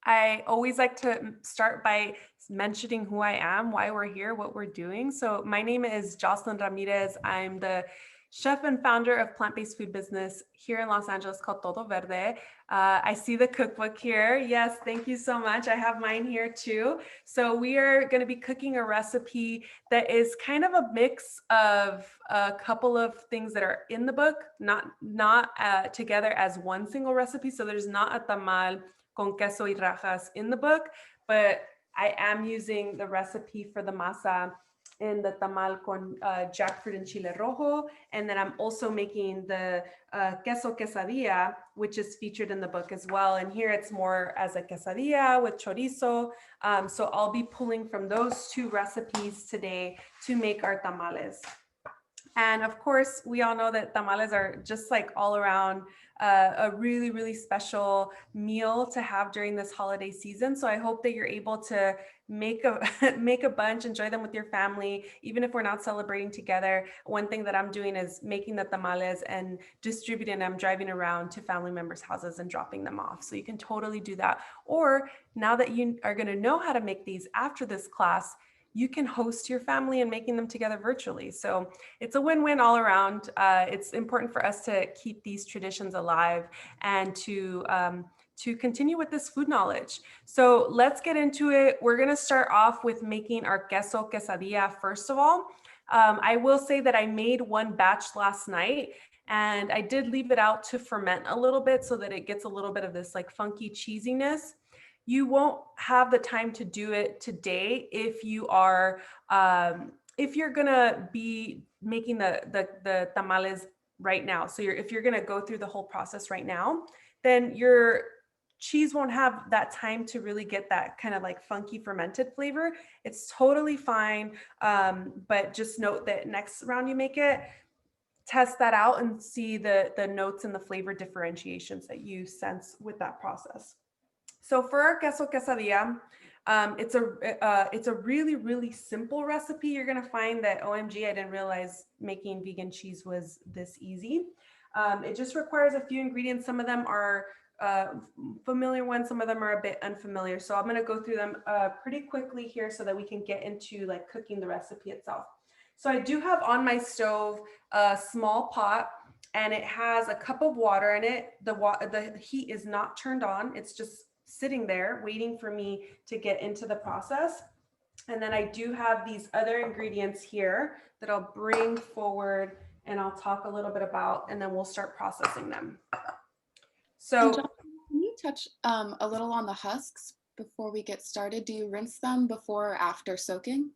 I always like to start by mentioning who I am, why we're here, what we're doing. So my name is Jocelyn Ramirez. I'm the chef and founder of plant-based food business here in Los Angeles called Todo Verde. I see the cookbook here. Yes, thank you so much. I have mine here too. So we are going to be cooking a recipe that is kind of a mix of a couple of things that are in the book, not together as one single recipe. So there's not a tamal con queso y rajas in the book, but I am using the recipe for the masa in the tamal con jackfruit and chile rojo. And then I'm also making the queso quesadilla, which is featured in the book as well. And here it's more as a quesadilla with chorizo. So I'll be pulling from those two recipes today to make our tamales. And of course, we all know that tamales are just like all around a really, really special meal to have during this holiday season. So I hope that you're able to make a make a bunch, enjoy them with your family, even if we're not celebrating together. One thing that I'm doing is making the tamales and distributing them, driving around to family members' houses and dropping them off. So you can totally do that. Or now that you are going to know how to make these after this class, you can host your family and making them together virtually. So it's a win-win all around. It's important for us to keep these traditions alive and to continue with this food knowledge. So let's get into it. We're gonna start off with making our queso quesadilla first of all. I will say that I made one batch last night and I did leave it out to ferment a little bit so that it gets a little bit of this like funky cheesiness. You won't have the time to do it today if you're gonna be making the tamales right now. So if you're gonna go through the whole process right now, then your cheese won't have that time to really get that kind of like funky fermented flavor. It's totally fine, but just note that next round you make it, test that out and see the notes and the flavor differentiations that you sense with that process. So for our queso quesadilla, it's a really, really simple recipe. You're gonna find that, OMG, I didn't realize making vegan cheese was this easy. It just requires a few ingredients. Some of them are familiar ones, some of them are a bit unfamiliar. So I'm gonna go through them pretty quickly here so that we can get into like cooking the recipe itself. So I do have on my stove a small pot and it has a cup of water in it. The heat is not turned on. It's just sitting there waiting for me to get into the process. And then I do have these other ingredients here that I'll bring forward and I'll talk a little bit about, and then we'll start processing them. And John, So can you touch a little on the husks before we get started? Do you rinse them before or after soaking?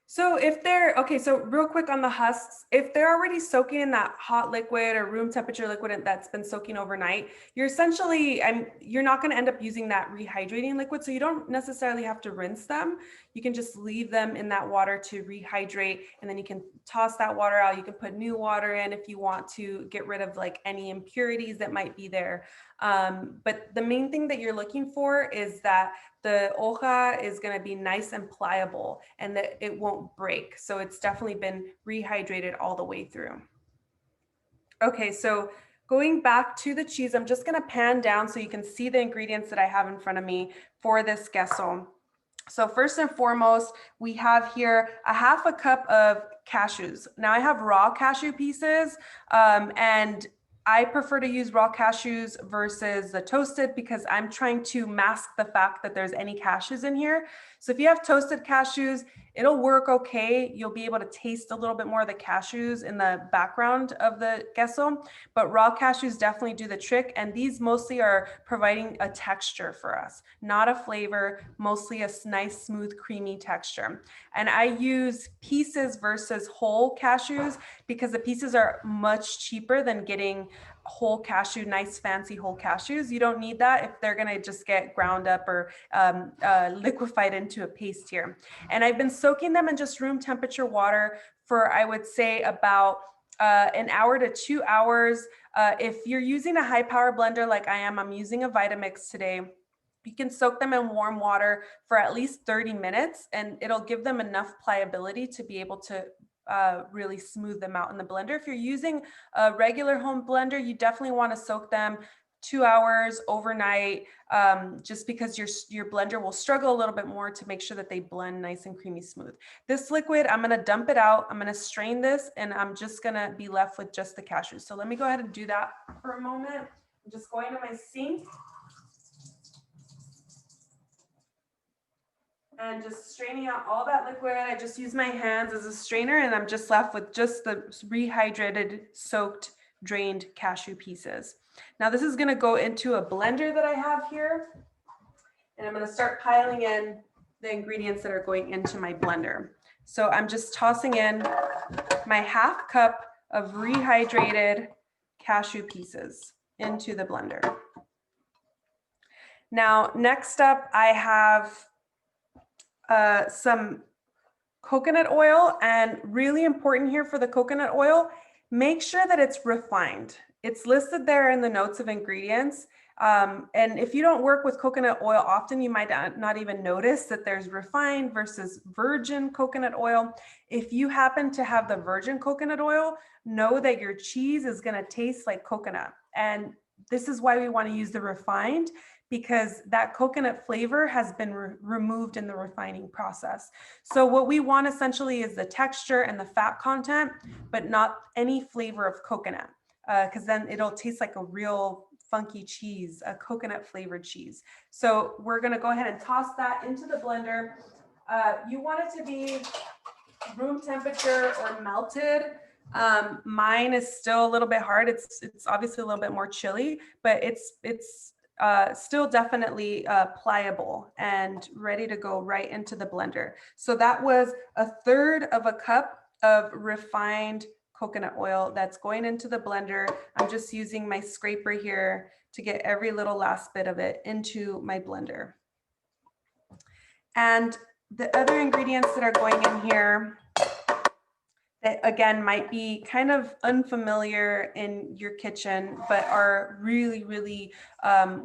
So if they're, okay, so real quick on the husks, if they're already soaking in that hot liquid or room temperature liquid that's been soaking overnight, you're not going to end up using that rehydrating liquid. So you don't necessarily have to rinse them. You can just leave them in that water to rehydrate, and then you can toss that water out. You can put new water in if you want to get rid of like any impurities that might be there. But the main thing that you're looking for is that the hoja is going to be nice and pliable and that it won't break. So it's definitely been rehydrated all the way through. Okay, so going back to the cheese, I'm just going to pan down so you can see the ingredients that I have in front of me for this queso. So first and foremost, we have here a half a cup of cashews. Now I have raw cashew pieces, and I prefer to use raw cashews versus the toasted because I'm trying to mask the fact that there's any cashews in here. So if you have toasted cashews, it'll work okay. You'll be able to taste a little bit more of the cashews in the background of the queso, but raw cashews definitely do the trick. And these mostly are providing a texture for us, not a flavor, mostly a nice, smooth, creamy texture. And I use pieces versus whole cashews because the pieces are much cheaper than getting whole cashew, nice fancy whole cashews. You don't need that if they're gonna just get ground up or liquefied into a paste here. And I've been soaking them in just room temperature water for, I would say, about an hour to 2 hours. If you're using a high power blender like I am, I'm using a Vitamix today. You can soak them in warm water for at least 30 minutes and it'll give them enough pliability to be able to really smooth them out in the blender. If you're using a regular home blender, you definitely want to soak them 2 hours overnight, just because your blender will struggle a little bit more to make sure that they blend nice and creamy smooth. This liquid, I'm gonna dump it out. I'm gonna strain this, and I'm just gonna be left with just the cashews. So let me go ahead and do that for a moment. I'm just going to my sink and just straining out all that liquid. I just use my hands as a strainer, and I'm just left with just the rehydrated, soaked, drained cashew pieces. Now this is gonna go into a blender that I have here, and I'm gonna start piling in the ingredients that are going into my blender. So I'm just tossing in my half cup of rehydrated cashew pieces into the blender. Now, next up, I have some coconut oil, and really important here for the coconut oil, make sure that it's refined. It's listed there in the notes of ingredients. And if you don't work with coconut oil often, you might not even notice that there's refined versus virgin coconut oil. If you happen to have the virgin coconut oil, know that your cheese is going to taste like coconut. And this is why we want to use the refined, because that coconut flavor has been removed in the refining process. So what we want essentially is the texture and the fat content, but not any flavor of coconut, because then it'll taste like a real funky cheese, a coconut flavored cheese. So we're gonna go ahead and toss that into the blender. You want it to be room temperature or melted. Mine is still a little bit hard. It's obviously a little bit more chilly, but it's still definitely pliable and ready to go right into the blender. So that was 1/3 of a cup of refined coconut oil that's going into the blender. I'm just using my scraper here to get every little last bit of it into my blender. And the other ingredients that are going in here that again might be kind of unfamiliar in your kitchen, but are really, really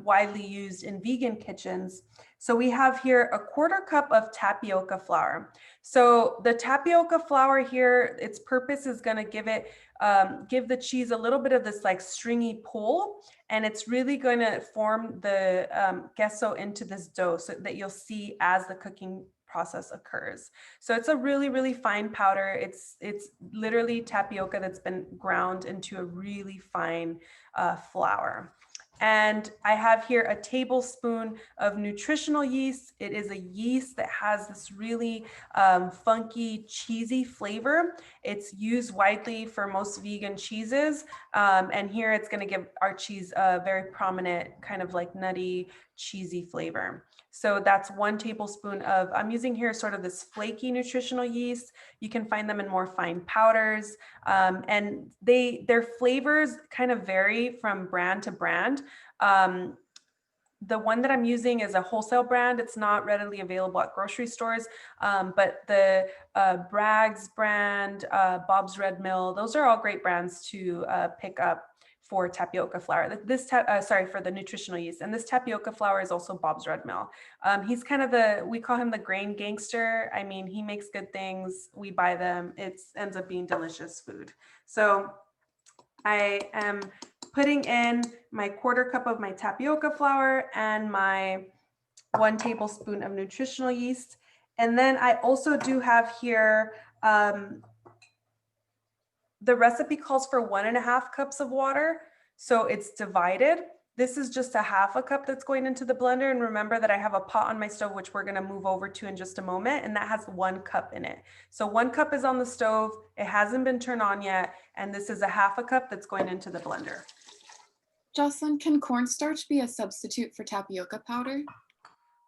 widely used in vegan kitchens. So we have here 1/4 cup of tapioca flour. So the tapioca flour here, its purpose is going to give the cheese a little bit of this like stringy pull, and it's really going to form the queso into this dough so that you'll see as the cooking process occurs. So it's a really, really fine powder. It's literally tapioca that's been ground into a really fine flour. And I have here a tablespoon of nutritional yeast. It is a yeast that has this really funky, cheesy flavor. It's used widely for most vegan cheeses. And here it's going to give our cheese a very prominent kind of like nutty, cheesy flavor. So that's 1 tablespoon of, I'm using here sort of this flaky nutritional yeast. You can find them in more fine powders, and their flavors kind of vary from brand to brand. The one that I'm using is a wholesale brand. It's not readily available at grocery stores, but the Bragg's brand, Bob's Red Mill, those are all great brands to pick up for tapioca flour. For the nutritional yeast. And this tapioca flour is also Bob's Red Mill. He's kind of we call him the grain gangster. I mean, he makes good things. We buy them. It ends up being delicious food. So I am putting in my 1/4 cup of my tapioca flour and my 1 tablespoon of nutritional yeast. And then I also do have here, the recipe calls for 1.5 cups of water. So it's divided. This is just 1/2 cup that's going into the blender. And remember that I have a pot on my stove, which we're gonna move over to in just a moment. And that has 1 cup in it. So 1 cup is on the stove. It hasn't been turned on yet. And this is 1/2 cup that's going into the blender. Jocelyn, can cornstarch be a substitute for tapioca powder?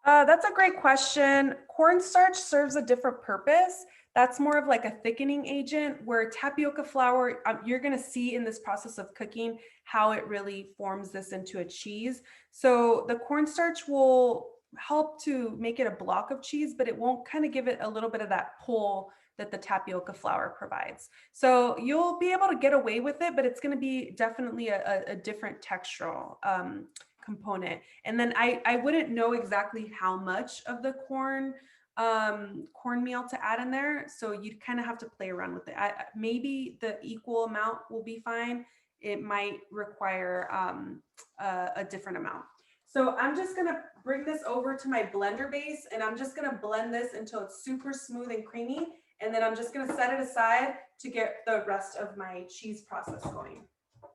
That's a great question. Cornstarch serves a different purpose. That's more of like a thickening agent, where tapioca flour, you're going to see in this process of cooking how it really forms this into a cheese. So the cornstarch will help to make it a block of cheese, but it won't kind of give it a little bit of that pull that the tapioca flour provides. So you'll be able to get away with it, but it's going to be definitely a different textural component. And then I wouldn't know exactly how much of the cornmeal to add in there. So you'd kind of have to play around with it. Maybe the equal amount will be fine. it might require a different amount. So I'm just gonna bring this over to my blender base, and I'm just gonna blend this until it's super smooth and creamy. And then I'm just gonna set it aside to get the rest of my cheese process going.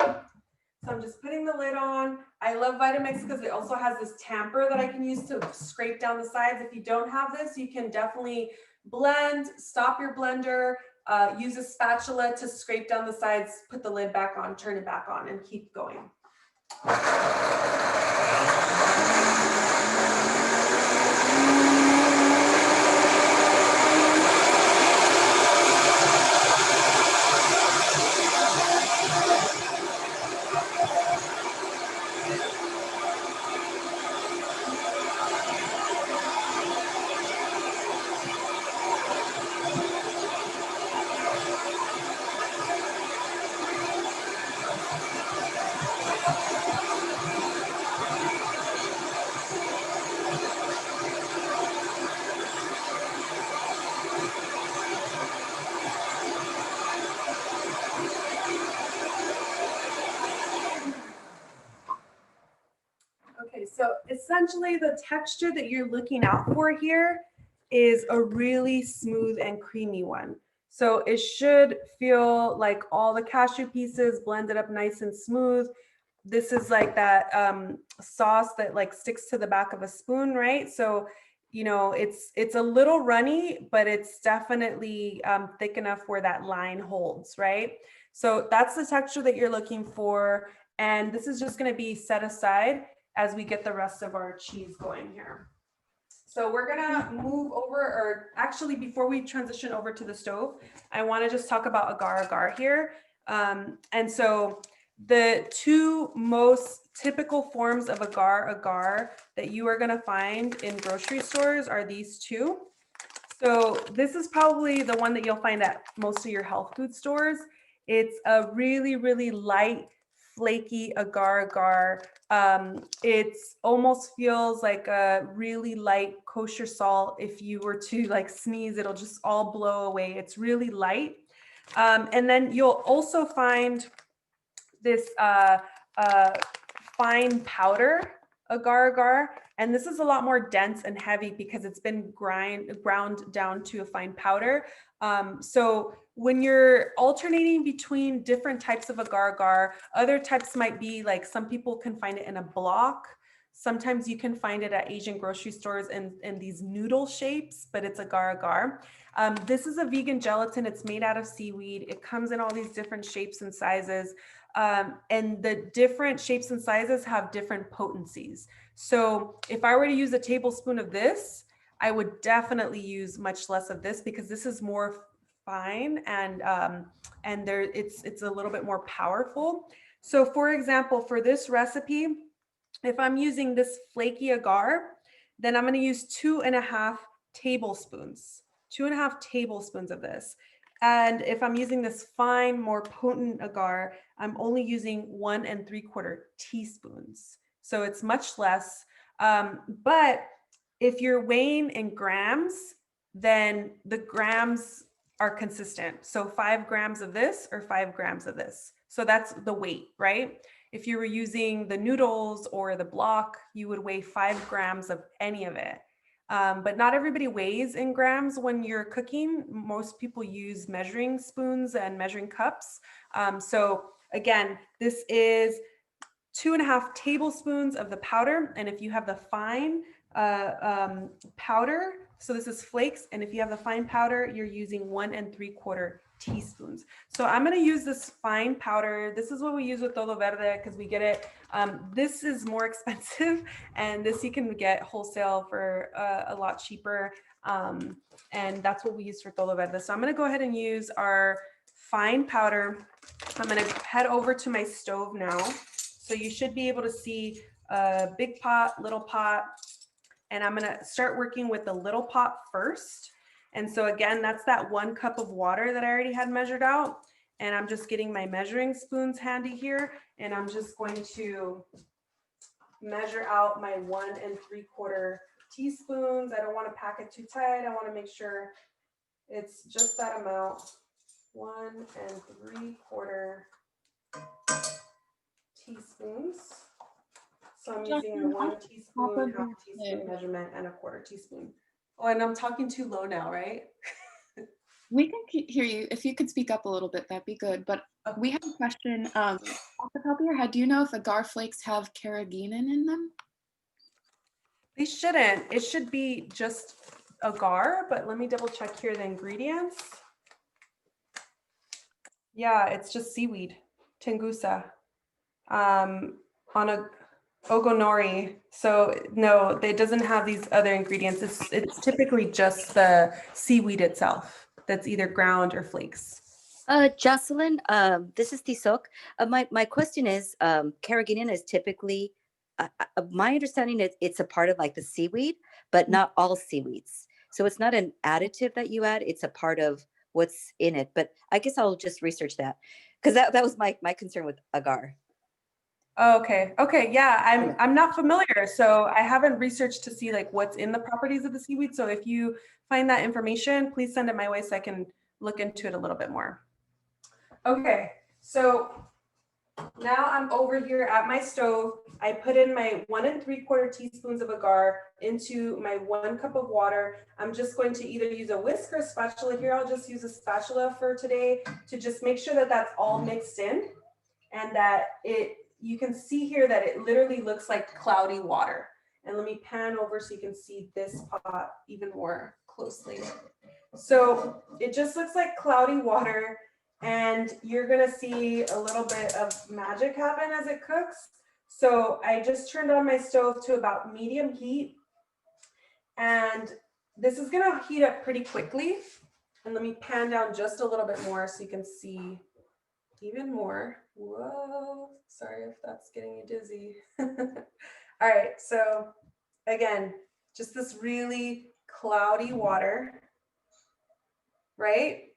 So I'm just putting the lid on. I love Vitamix because it also has this tamper that I can use to scrape down the sides. If you don't have this, you can definitely blend, stop your blender, use a spatula to scrape down the sides, put the lid back on, turn it back on, and keep going. Okay, so essentially the texture that you're looking out for here is a really smooth and creamy one. So it should feel like all the cashew pieces blended up nice and smooth. This is like that sauce that like sticks to the back of a spoon, right? So, you know, it's a little runny, but it's definitely thick enough where that line holds, right? So that's the texture that you're looking for. And this is just going to be set aside as we get the rest of our cheese going here. So we're gonna move over, or actually before we transition over to the stove, I wanna just talk about agar here. And so the two most typical forms of agar that you are gonna find in grocery stores are these two. So this is probably the one that you'll find at most of your health food stores. It's a really, really light, flaky agar. It almost feels like a really light kosher salt. If you were to like sneeze, it'll just all blow away. It's really light. And then you'll also find this fine powder agar, and this is a lot more dense and heavy because it's been ground down to a fine powder. So when you're alternating between different types of agar, other types might be like, some people can find it in a block. Sometimes you can find it at Asian grocery stores in these noodle shapes, but it's agar. This is a vegan gelatin. It's made out of seaweed. It comes in all these different shapes and sizes. And the different shapes and sizes have different potencies. So if I were to use a tablespoon of this, I would definitely use much less of this because this is more fine and it's a little bit more powerful. So for example, for this recipe, if I'm using this flaky agar, then I'm going to use 2.5 tablespoons, 2.5 tablespoons of this. And if I'm using this fine, more potent agar, I'm only using 1 3/4 teaspoons. So it's much less. But if you're weighing in grams, then the grams are consistent. So 5 grams of this or 5 grams of this. So that's the weight, right? If you were using the noodles or the block, you would weigh 5 grams of any of it. But not everybody weighs in grams when you're cooking. Most people use measuring spoons and measuring cups. So again, this is 2.5 tablespoons of the powder. And if you have the fine powder, so this is flakes. And if you have the fine powder, you're using 1 3/4 teaspoons. So I'm going to use this fine powder. This is what we use with todo verde because we get it. This is more expensive, and this you can get wholesale for a lot cheaper. And that's what we use for todo verde. So I'm going to go ahead and use our fine powder. I'm going to head over to my stove now. So you should be able to see a big pot, little pot, and I'm going to start working with the little pot first. And so again, that's that 1 cup of water that I already had measured out. And I'm just getting my measuring spoons handy here. And I'm just going to measure out my 1 3/4 teaspoons. I don't want to pack it too tight. I want to make sure it's just that amount. 1 3/4 teaspoons. So I'm Justin, using a 1 top teaspoon, of half your teaspoon head. measurement, and a 1/4 teaspoon. Oh, and I'm talking too low now, right? We can hear you. If you could speak up a little bit, that'd be good. But Okay. we have a question. Off the top of your head, do you know if agar flakes have carrageenan in them? They shouldn't. It should be just agar, but let me double check here the ingredients. Yeah, it's just seaweed, tengusa, on a ogonori. So no, it doesn't have these other ingredients. It's typically just the seaweed itself that's either ground or flakes. Jocelyn, this is Tisok. My question is, carrageenan is typically, my understanding is it's a part of like the seaweed, but not all seaweeds. So it's not an additive that you add; it's a part of what's in it. But I guess I'll just research that because that was my concern with agar. Okay. Okay. Yeah, I'm not familiar, so I haven't researched to see like what's in the properties of the seaweed. So if you find that information, please send it my way so I can look into it a little bit more. Okay, so now I'm over here at my stove. I put in my 1 3/4 teaspoons of agar into my 1 cup of water. I'm just going to either use a whisk or a spatula. Here, I'll just use a spatula for today to just make sure that that's all mixed in and that you can see here that it literally looks like cloudy water. And let me pan over so you can see this pot even more closely. So it just looks like cloudy water. And you're gonna see a little bit of magic happen as it cooks. So I just turned on my stove to about medium heat. And this is gonna heat up pretty quickly. And let me pan down just a little bit more so you can see even more. Whoa, sorry if that's getting you dizzy. All right, so again, just this really cloudy water, right?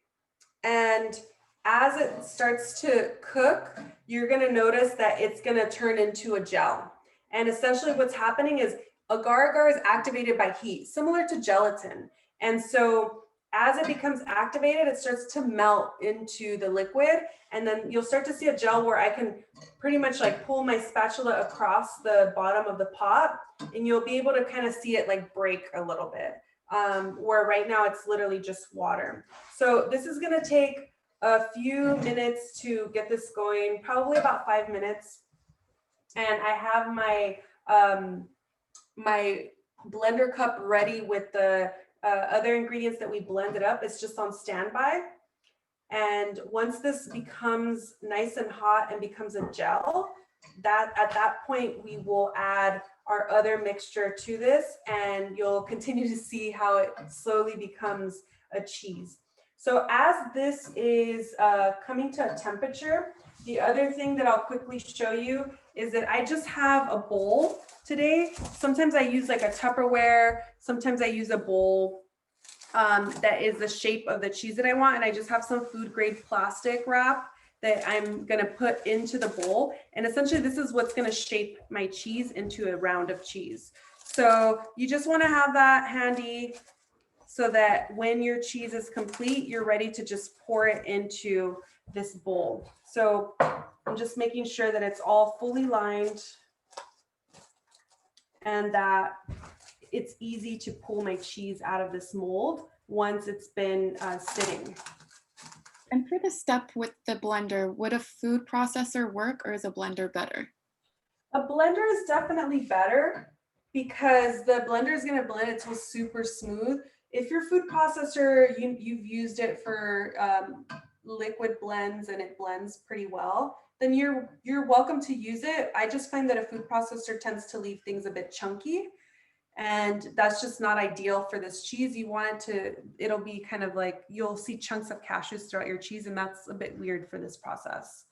And as it starts to cook, you're gonna notice that it's gonna turn into a gel. And essentially what's happening is agar-agar is activated by heat, similar to gelatin. And so as it becomes activated, it starts to melt into the liquid. And then you'll start to see a gel where I can pretty much like pull my spatula across the bottom of the pot, and you'll be able to kind of see it like break a little bit. Where right now it's literally just water. So this is gonna take a few minutes to get this going, probably about 5 minutes. And I have my, my blender cup ready with the other ingredients that we blended up. It's just on standby. And once this becomes nice and hot and becomes a gel, that at that point we will add our other mixture to this, and you'll continue to see how it slowly becomes a cheese. So as this is coming to a temperature, the other thing that I'll quickly show you is that I just have a bowl today. Sometimes I use like a Tupperware, sometimes I use a bowl that is the shape of the cheese that I want. And I just have some food grade plastic wrap that I'm gonna put into the bowl. And essentially this is what's gonna shape my cheese into a round of cheese. So you just wanna have that handy so that when your cheese is complete, you're ready to just pour it into this bowl. So I'm just making sure that it's all fully lined and that it's easy to pull my cheese out of this mold once it's been sitting. And for the step with the blender, would a food processor work or is a blender better? A blender is definitely better because the blender is going to blend it till super smooth. If your food processor, you've used it for liquid blends and it blends pretty well, then you're welcome to use it. I just find that a food processor tends to leave things a bit chunky. And that's just not ideal for this cheese. You want it to, it'll be kind of like, you'll see chunks of cashews throughout your cheese, and that's a bit weird for this process.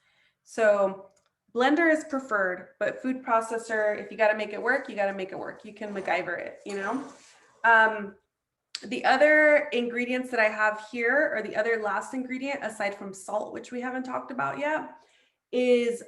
So blender is preferred, but food processor, if you got to make it work, you got to make it work. You can MacGyver it, you know? The other ingredients that I have here, or the other last ingredient, aside from salt, which we haven't talked about yet, is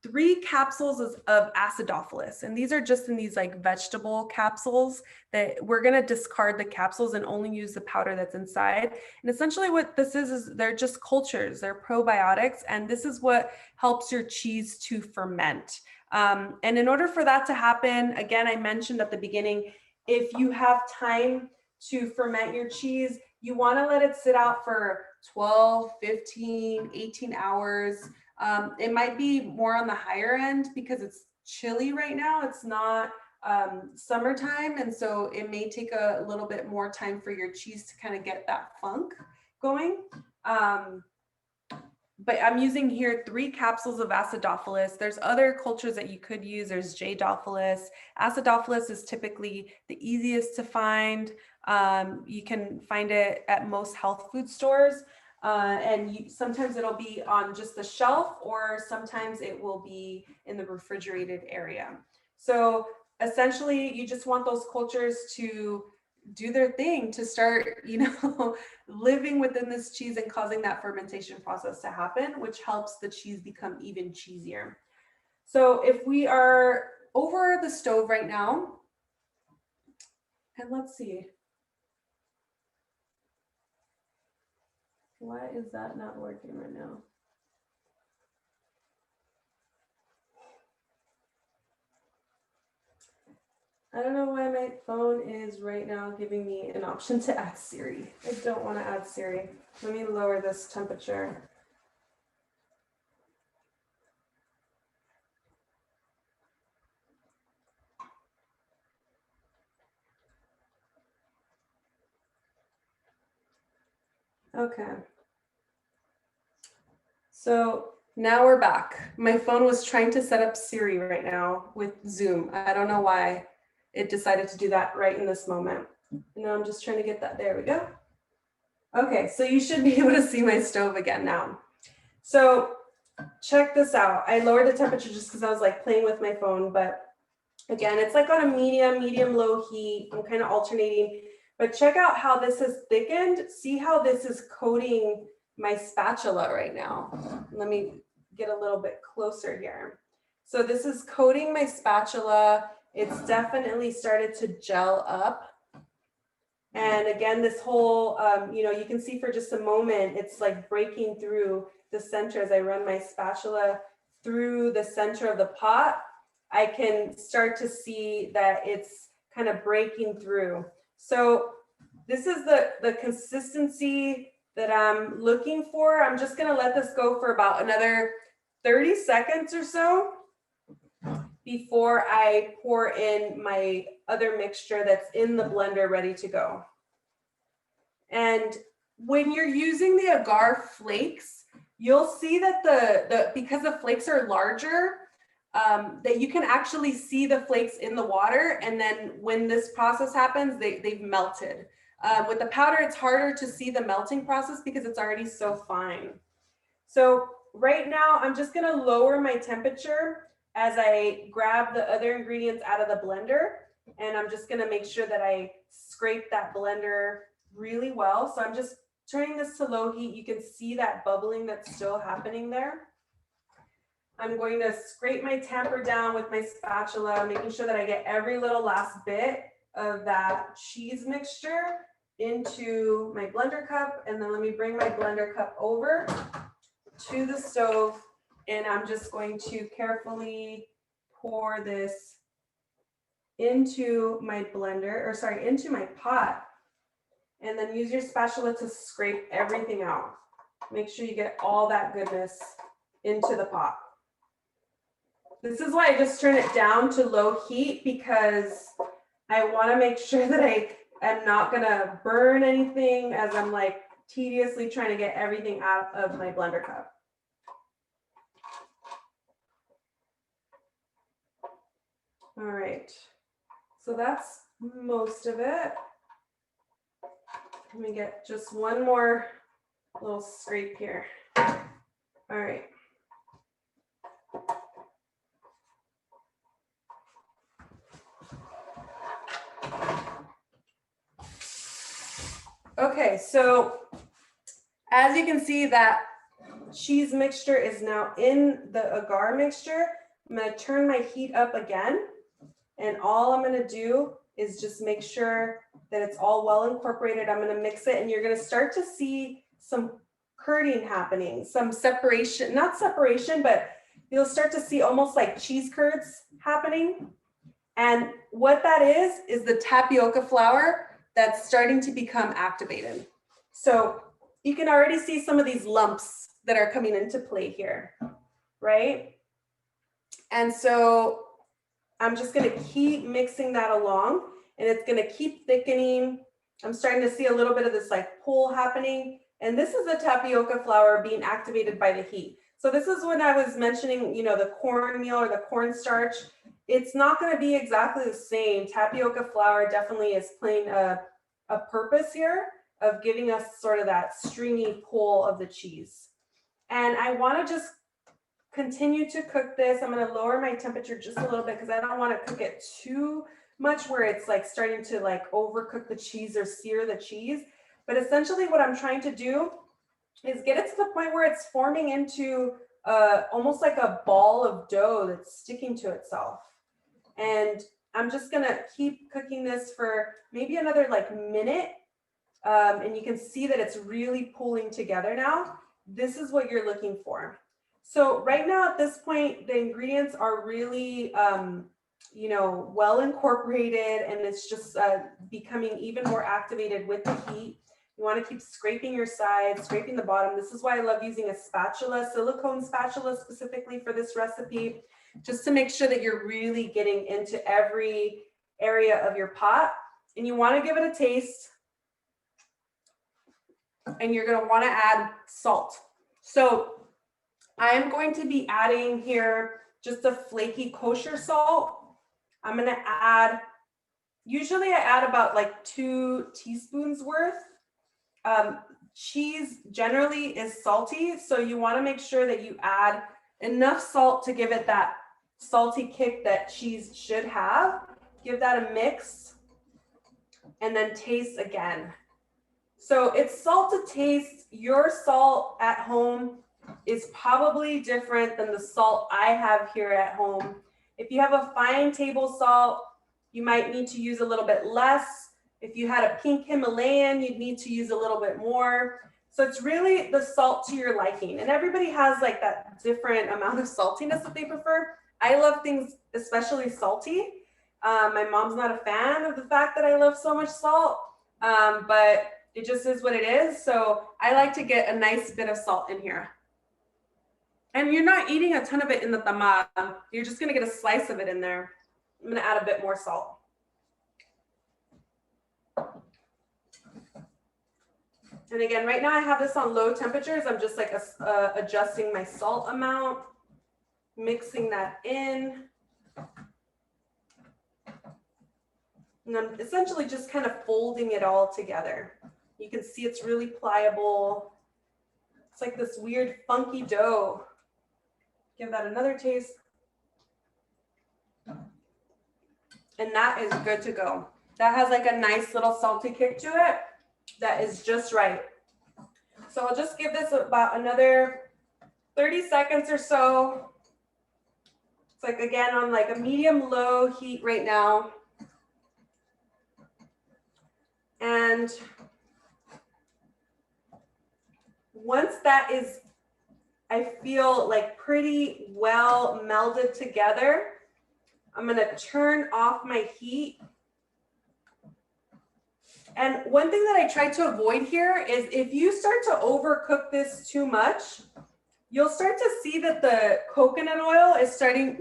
3 capsules of acidophilus. And these are just in these like vegetable capsules that we're going to discard the capsules and only use the powder that's inside. And essentially what this is they're just cultures, they're probiotics. And this is what helps your cheese to ferment. And in order for that to happen, again, I mentioned at the beginning, if you have time to ferment your cheese, you want to let it sit out for 12, 15, 18 hours. It might be more on the higher end because it's chilly right now. It's not summertime. And so it may take a little bit more time for your cheese to kind of get that funk going. But I'm using here 3 capsules of acidophilus. There's other cultures that you could use. There's J-dophilus. Acidophilus is typically the easiest to find. You can find it at most health food stores. And sometimes it'll be on just the shelf, or sometimes it will be in the refrigerated area. So essentially, you just want those cultures to do their thing to start, living within this cheese and causing that fermentation process to happen, which helps the cheese become even cheesier. So if we are over the stove right now, and let's see. Why is that not working right now? I don't know why my phone is right now giving me an option to add Siri. I don't want to add Siri. Let me lower this temperature. Okay. So now we're back. My phone was trying to set up Siri right now with Zoom. I don't know why it decided to do that right in this moment. Now I'm just trying to get that. There we go. Okay, so you should be able to see my stove again now. So check this out. I lowered the temperature just because I was like playing with my phone, but again, it's like on a medium, low heat. I'm kind of alternating, but check out how this has thickened. See how this is coating my spatula right now. Let me get a little bit closer here. So this is coating my spatula. It's definitely started to gel up. And again, this whole, you can see for just a moment, it's like breaking through the center as I run my spatula through the center of the pot. I can start to see that it's kind of breaking through. So this is the consistency that I'm looking for. I'm just gonna let this go for about another 30 seconds or so before I pour in my other mixture that's in the blender ready to go. And when you're using the agar flakes, you'll see that because the flakes are larger, that you can actually see the flakes in the water. And then when this process happens, they've melted. With the powder, it's harder to see the melting process because it's already so fine. So right now, I'm just gonna lower my temperature as I grab the other ingredients out of the blender. And I'm just gonna make sure that I scrape that blender really well. So I'm just turning this to low heat. You can see that bubbling that's still happening there. I'm going to scrape my tamper down with my spatula, making sure that I get every little last bit of that cheese mixture into my blender cup. And then let me bring my blender cup over to the stove. And I'm just going to carefully pour this into my into my pot. And then use your spatula to scrape everything out. Make sure you get all that goodness into the pot. This is why I just turn it down to low heat, because I want to make sure that I am not going to burn anything as I'm like tediously trying to get everything out of my blender cup. All right, so that's most of it. Let me get just one more little scrape here. All right. Okay, so as you can see, that cheese mixture is now in the agar mixture. I'm going to turn my heat up again. And all I'm going to do is just make sure that it's all well incorporated. I'm going to mix it, and you're going to start to see some curding happening, some separation, not separation, but you'll start to see almost like cheese curds happening. And what that is the tapioca flour that's starting to become activated. So you can already see some of these lumps that are coming into play here, right? And so I'm just going to keep mixing that along, and it's going to keep thickening. I'm starting to see a little bit of this like pull happening. And this is the tapioca flour being activated by the heat. So this is when I was mentioning, you know, the cornmeal or the cornstarch. It's not going to be exactly the same. Tapioca flour definitely is playing a purpose here of giving us sort of that stringy pull of the cheese. And I want to just continue to cook this. I'm going to lower my temperature just a little bit because I don't want to cook it too much where it's like starting to like overcook the cheese or sear the cheese. But essentially what I'm trying to do is get it to the point where it's forming into almost like a ball of dough that's sticking to itself. And I'm just going to keep cooking this for maybe another like minute. And you can see that it's really pulling together now. This is what you're looking for. So right now at this point, the ingredients are really, you know, well incorporated, and it's just becoming even more activated with the heat. You want to keep scraping your sides, scraping the bottom. This is why I love using a spatula, silicone spatula specifically for this recipe, just to make sure that you're really getting into every area of your pot. And you want to give it a taste. And you're going to want to add salt. So I am going to be adding here just a flaky kosher salt. I'm going to add, usually I add about like 2 teaspoons worth. Cheese generally is salty, so you want to make sure that you add enough salt to give it that salty kick that cheese should have. Give that a mix and then taste again. So it's salt to taste. Your salt at home is probably different than the salt I have here at home. If you have a fine table salt, you might need to use a little bit less. If you had a pink Himalayan, you'd need to use a little bit more. So it's really the salt to your liking. And everybody has like that different amount of saltiness that they prefer. I love things especially salty. My mom's not a fan of the fact that I love so much salt, but it just is what it is. So I like to get a nice bit of salt in here. And you're not eating a ton of it in the tamal. You're just gonna get a slice of it in there. I'm gonna add a bit more salt. And again, right now I have this on low temperatures. I'm just like adjusting my salt amount, mixing that in. And I'm essentially just kind of folding it all together. You can see it's really pliable. It's like this weird funky dough. Give that another taste. And that is good to go. That has like a nice little salty kick to it. That is just right. So I'll just give this about another 30 seconds or so. It's like, again, on like a medium low heat right now. And once that is, I feel like pretty well melded together, I'm gonna turn off my heat. And one thing that I try to avoid here is if you start to overcook this too much, you'll start to see that the coconut oil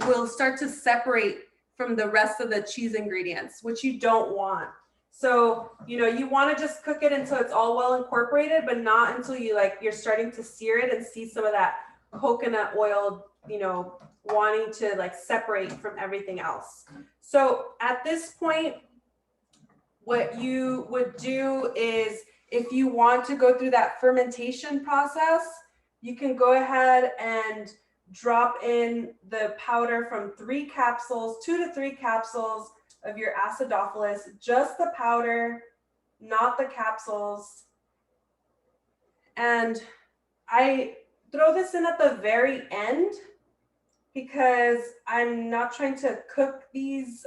will start to separate from the rest of the cheese ingredients, which you don't want. So, you know, you want to just cook it until it's all well incorporated, but not until you're starting to sear it and see some of that coconut oil, you know, wanting to like separate from everything else. So at this point, what you would do is if you want to go through that fermentation process, you can go ahead and drop in the powder from 2 to 3 capsules of your acidophilus, just the powder, not the capsules. And I throw this in at the very end because I'm not trying to cook these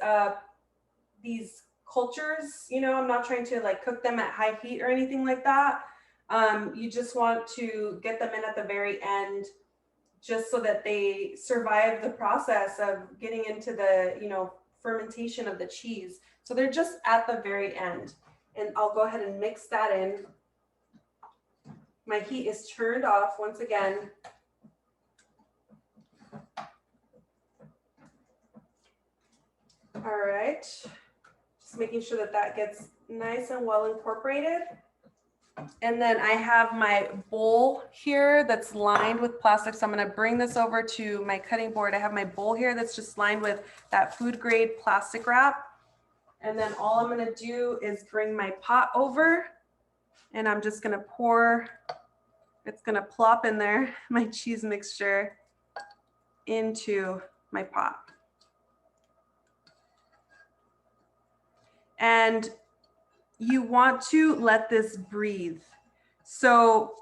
cultures, you know, I'm not trying to like cook them at high heat or anything like that. You just want to get them in at the very end just so that they survive the process of getting into the, you know, fermentation of the cheese. So they're just at the very end. And I'll go ahead and mix that in. My heat is turned off once again. All right, just making sure that that gets nice and well incorporated. And then I have my bowl here that's lined with plastic. So I'm going to bring this over to my cutting board. I have my bowl here that's just lined with that food grade plastic wrap. And then all I'm going to do is bring my pot over and I'm just going to pour, it's going to plop in there, my cheese mixture into my pot. And you want to let this breathe. So,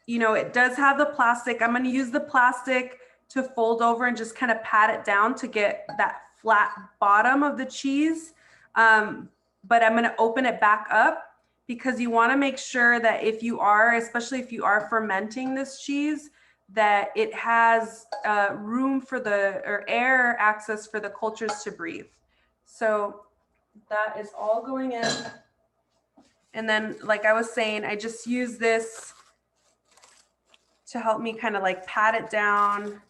you know, it does have the plastic. I'm going to use the plastic to fold over and just kind of pat it down to get that flat bottom of the cheese. But I'm going to open it back up because you want to make sure that if you are, especially if you are fermenting this cheese, that it has room for or air access for the cultures to breathe. So that is all going in. And then, like I was saying, I just use this to help me kind of like pat it down,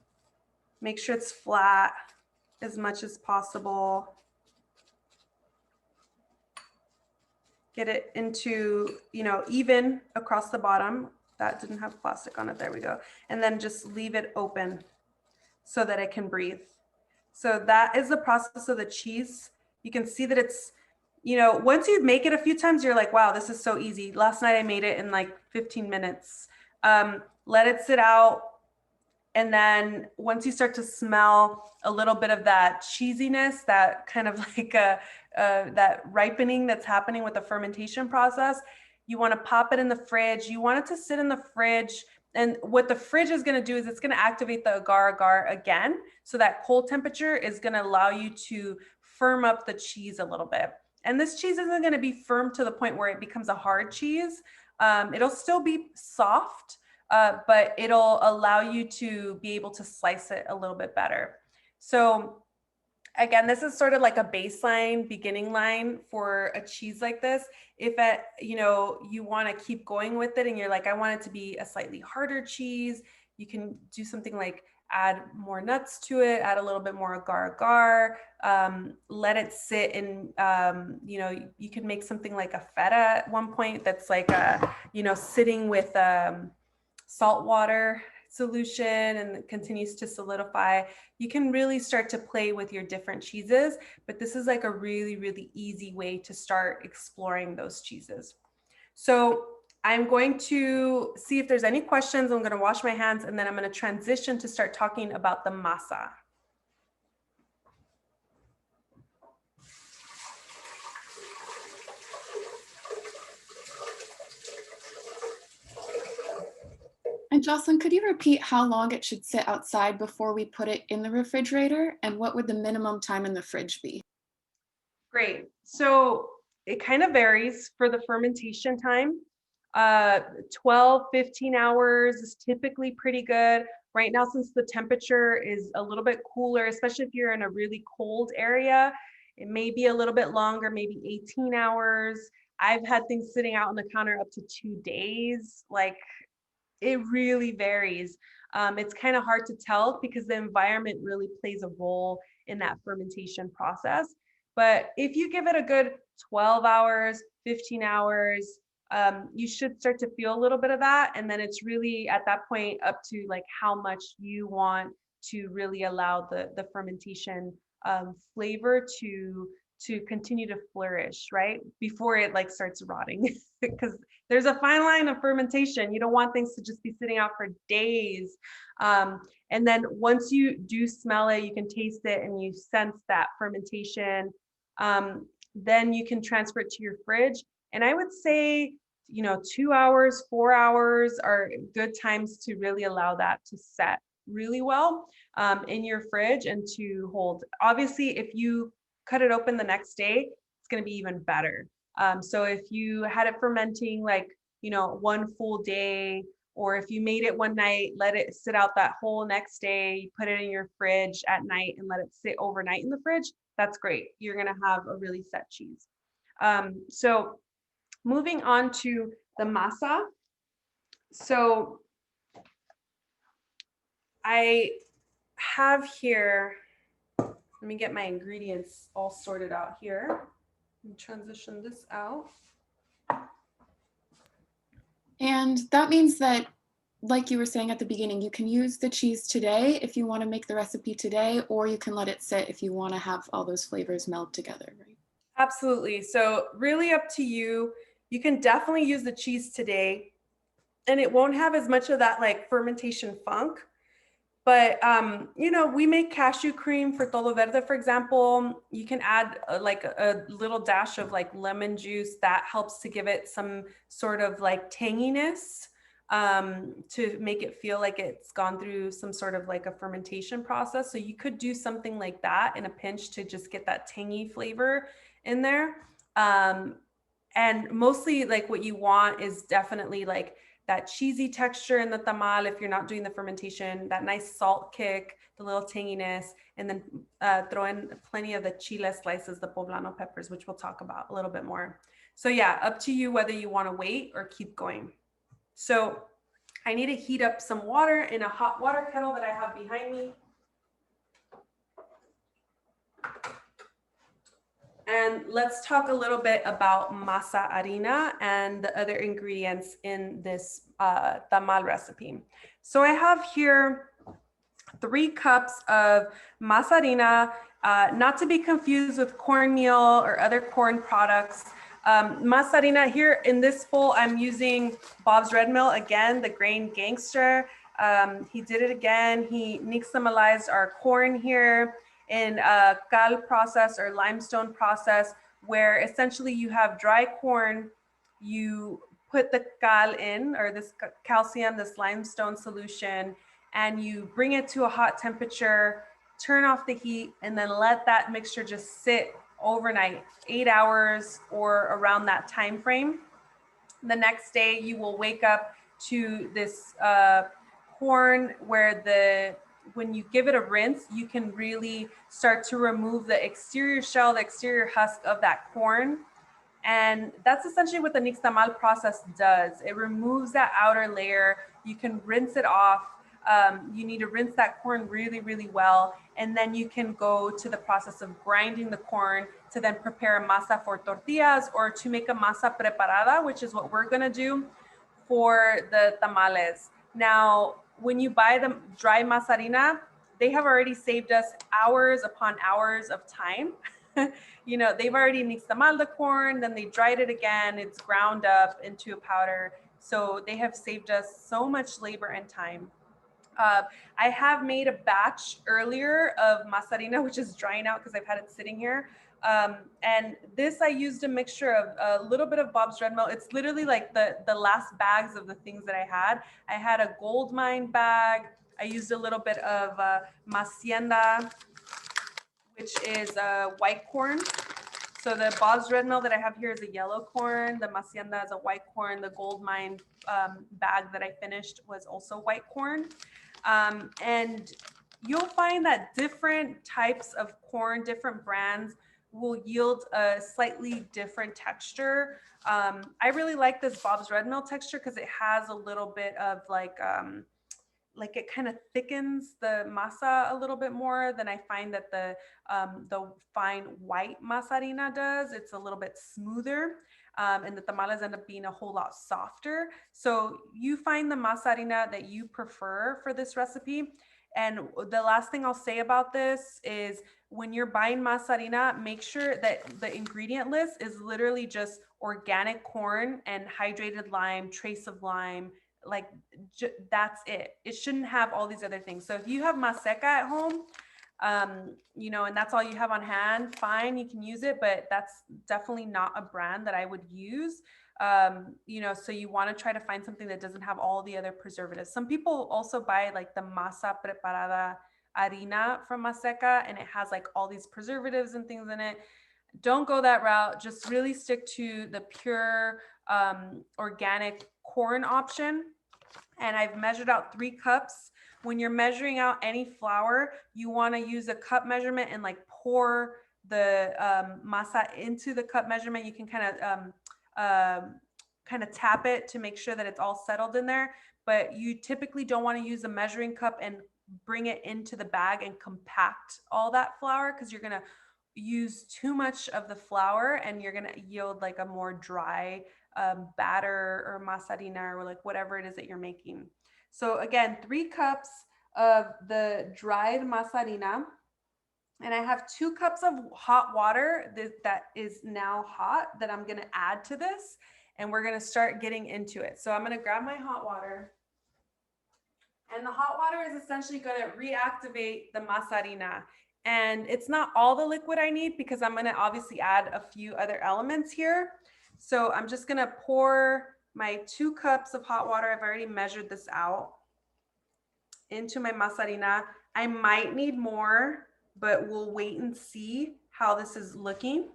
make sure it's flat as much as possible. Get it into, you know, even across the bottom. That didn't have plastic on it. There we go. And then just leave it open so that it can breathe. So that is the process of the cheese. You can see that it's, you know, once you make it a few times, you're like, wow, this is so easy. Last night I made it in like 15 minutes. Let it sit out. And then once you start to smell a little bit of that cheesiness, that kind of like that ripening that's happening with the fermentation process, you want to pop it in the fridge. You want it to sit in the fridge. And what the fridge is going to do is it's going to activate the agar again. So that cold temperature is going to allow you to firm up the cheese a little bit. And this cheese isn't going to be firm to the point where it becomes a hard cheese. It'll still be soft, but it'll allow you to be able to slice it a little bit better. So again, this is sort of like a baseline beginning line for a cheese like this. If you know, you want to keep going with it and you're like, I want it to be a slightly harder cheese, you can do something like add more nuts to it, add a little bit more agar, let it sit in, you know, you can make something like a feta at one point that's like, you know, sitting with salt water solution and it continues to solidify. You can really start to play with your different cheeses, but this is like a really, really easy way to start exploring those cheeses. So I'm going to see if there's any questions. I'm going to wash my hands and then I'm going to transition to start talking about the masa. And Jocelyn, could you repeat how long it should sit outside before we put it in the refrigerator? And what would the minimum time in the fridge be? Great. So it kind of varies for the fermentation time. 12, 15 hours is typically pretty good. Right now, since the temperature is a little bit cooler, especially if you're in a really cold area, it may be a little bit longer, maybe 18 hours. I've had things sitting out on the counter up to 2 days. Like, it really varies. It's kind of hard to tell because the environment really plays a role in that fermentation process. But if you give it a good 12 hours, 15 hours, you should start to feel a little bit of that. And then it's really at that point up to like how much you want to really allow the fermentation flavor to continue to flourish, right? Before it like starts rotting, because there's a fine line of fermentation. You don't want things to just be sitting out for days. And then once you do smell it, you can taste it and you sense that fermentation, then you can transfer it to your fridge. And I would say, you know, 2 hours, 4 hours are good times to really allow that to set really well in your fridge and to hold. Obviously, if you cut it open the next day, it's going to be even better. So if you had it fermenting like, you know, one full day, or if you made it one night, let it sit out that whole next day, you put it in your fridge at night and let it sit overnight in the fridge, that's great. You're going to have a really set cheese. So moving on to the masa. So I have here, let me get my ingredients all sorted out here and transition this out. And that means that, like you were saying at the beginning, you can use the cheese today if you want to make the recipe today, or you can let it sit if you want to have all those flavors meld together, right? Absolutely. So really up to you. You can definitely use the cheese today and it won't have as much of that like fermentation funk. But you know, we make cashew cream for todo verde, for example. You can add like a little dash of like lemon juice that helps to give it some sort of like tanginess, to make it feel like it's gone through some sort of like a fermentation process. So you could do something like that in a pinch to just get that tangy flavor in there. And mostly like what you want is definitely like that cheesy texture in the tamal if you're not doing the fermentation, that nice salt kick, the little tanginess, and then throw in plenty of the chile slices, the poblano peppers, which we'll talk about a little bit more. So yeah, up to you whether you want to wait or keep going. So I need to heat up some water in a hot water kettle that I have behind me. And let's talk a little bit about masa harina and the other ingredients in this tamal recipe. So I have here 3 cups of masa harina, not to be confused with cornmeal or other corn products. Masa harina here in this bowl, I'm using Bob's Red Mill again, the grain gangster. He did it again. He nixtamalized our corn here in a cal process or limestone process, where essentially you have dry corn, you put the cal in, or this calcium, this limestone solution, and you bring it to a hot temperature, turn off the heat, and then let that mixture just sit overnight, 8 hours or around that time frame. The next day you will wake up to this corn where when you give it a rinse, you can really start to remove the exterior shell, the exterior husk of that corn. And that's essentially what the nixtamal process does. It removes that outer layer. You can rinse it off. You need to rinse that corn really, really well. And then you can go to the process of grinding the corn to then prepare a masa for tortillas or to make a masa preparada, which is what we're gonna do for the tamales. Now, when you buy the dry masa harina, they have already saved us hours upon hours of time. You know, they've already nixtamal the corn, then they dried it again, it's ground up into a powder. So they have saved us so much labor and time. I have made a batch earlier of masa harina, which is drying out because I've had it sitting here. And this I used a mixture of a little bit of Bob's Red Mill. It's literally like the last bags of the things that I had. I had a gold mine bag. I used a little bit of Masienda, which is white corn. So the Bob's Red Mill that I have here is a yellow corn. The Masienda is a white corn. The gold mine bag that I finished was also white corn. And you'll find that different types of corn, different brands will yield a slightly different texture. I really like this Bob's Red Mill texture because it has a little bit of like it kind of thickens the masa a little bit more than I find that the fine white masa harina does. It's a little bit smoother. And the tamales end up being a whole lot softer. So you find the masa harina that you prefer for this recipe. And the last thing I'll say about this is when you're buying masa harina, make sure that the ingredient list is literally just organic corn and hydrated lime, trace of lime, like that's it. It shouldn't have all these other things. So if you have maseca at home, you know, and that's all you have on hand, fine, you can use it, but that's definitely not a brand that I would use. You know, so you want to try to find something that doesn't have all the other preservatives. Some people also buy like the Masa preparada harina from Maseca, and it has like all these preservatives and things in it. Don't go that route. Just really stick to the pure organic corn option. And I've measured out 3 cups. When you're measuring out any flour, you want to use a cup measurement and like pour the masa into the cup measurement. You can kind of tap it to make sure that it's all settled in there. But you typically don't want to use a measuring cup and bring it into the bag and compact all that flour, because you're going to use too much of the flour and you're going to yield like a more dry batter or masarina or like whatever it is that you're making. So again, 3 cups of the dried masarina, and I have 2 cups of hot water that is now hot that I'm going to add to this, and we're going to start getting into it. So I'm going to grab my hot water, and the hot water is essentially going to reactivate the masarina. And it's not all the liquid I need, because I'm going to obviously add a few other elements here. So I'm just going to pour my 2 cups of hot water. I've already measured this out into my masarina. I might need more, but we'll wait and see how this is looking.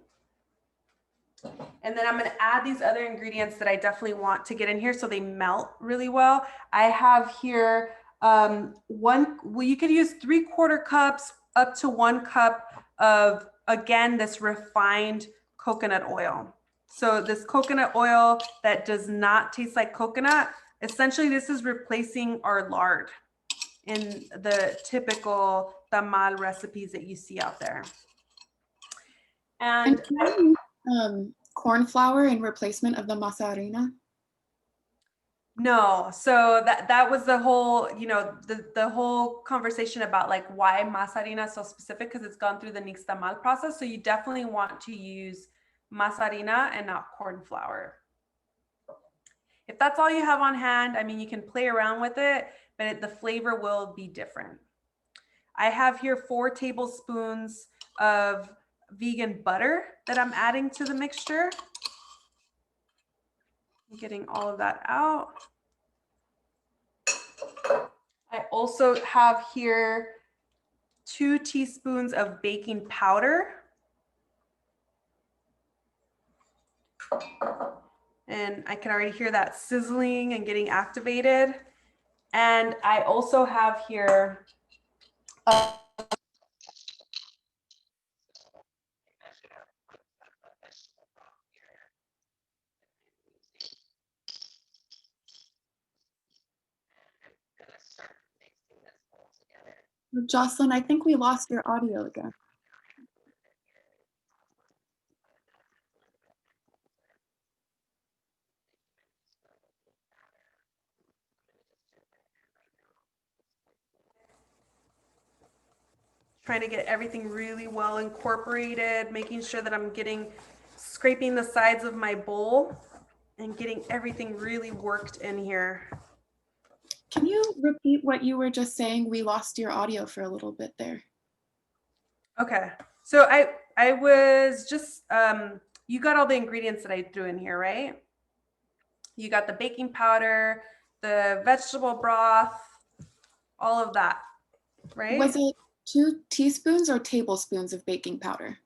And then I'm going to add these other ingredients that I definitely want to get in here so they melt really well. I have here you could use 3/4 cups up to 1 cup of, again, this refined coconut oil. So this coconut oil that does not taste like coconut, essentially this is replacing our lard in the typical tamal recipes that you see out there. And can you corn flour in replacement of the masa harina? no, so that was the whole, you know, the whole conversation about like why masa harina is so specific, because it's gone through the nixtamal process. So you definitely want to use masa harina and not corn flour. If that's all you have on hand, I mean, you can play around with it, but the flavor will be different. I have here 4 tablespoons of vegan butter that I'm adding to the mixture. I'm getting all of that out. I also have here 2 teaspoons of baking powder. And I can already hear that sizzling and getting activated. And I also have here Jocelyn, I think we lost your audio again. trying to get everything really well incorporated, making sure that I'm scraping the sides of my bowl and getting everything really worked in here. Can you repeat what you were just saying? We lost your audio for a little bit there. Okay, so I was just, you got all the ingredients that I threw in here, right? You got the baking powder, the vegetable broth, all of that, right? Was it 2 teaspoons or tablespoons of baking powder?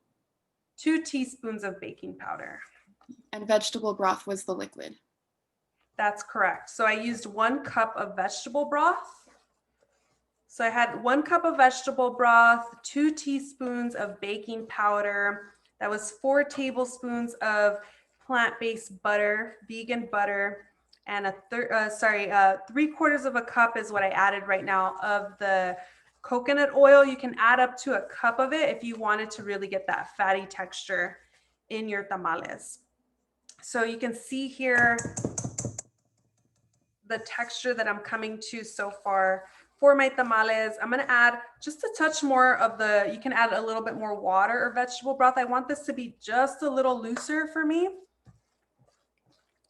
2 teaspoons of baking powder. And vegetable broth was the liquid. That's correct. So I used 1 cup of vegetable broth. So I had 1 cup of vegetable broth, 2 teaspoons of baking powder. That was 4 tablespoons of plant-based butter, vegan butter, and 3/4 of a cup is what I added right now of the coconut oil. You can add up to a cup of it if you wanted to really get that fatty texture in your tamales. So you can see here the texture that I'm coming to so far for my tamales. I'm going to add just a touch more of you can add a little bit more water or vegetable broth. I want this to be just a little looser for me.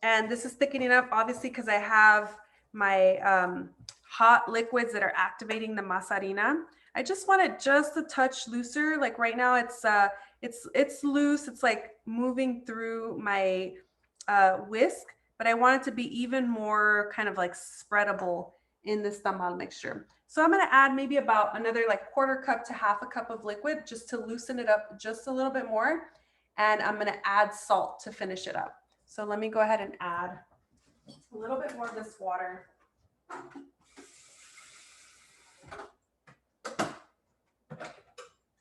And this is thickening up, obviously, because I have my hot liquids that are activating the masa harina. I just want it just a touch looser. Like right now it's loose. It's like moving through my whisk, but I want it to be even more kind of like spreadable in this tamal mixture. So I'm going to add maybe about another like 1/4 cup to 1/2 cup of liquid just to loosen it up just a little bit more. And I'm going to add salt to finish it up. So let me go ahead and add a little bit more of this water.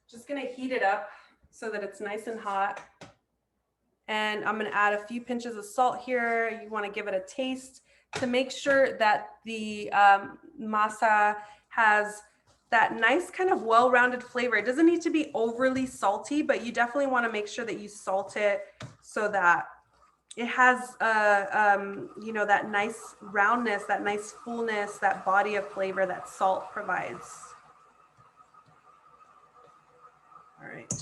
Just going to heat it up so that it's nice and hot. And I'm going to add a few pinches of salt here. You want to give it a taste to make sure that the masa has that nice kind of well-rounded flavor. It doesn't need to be overly salty, but you definitely want to make sure that you salt it so that it has, you know, that nice roundness, that nice fullness, that body of flavor that salt provides. All right.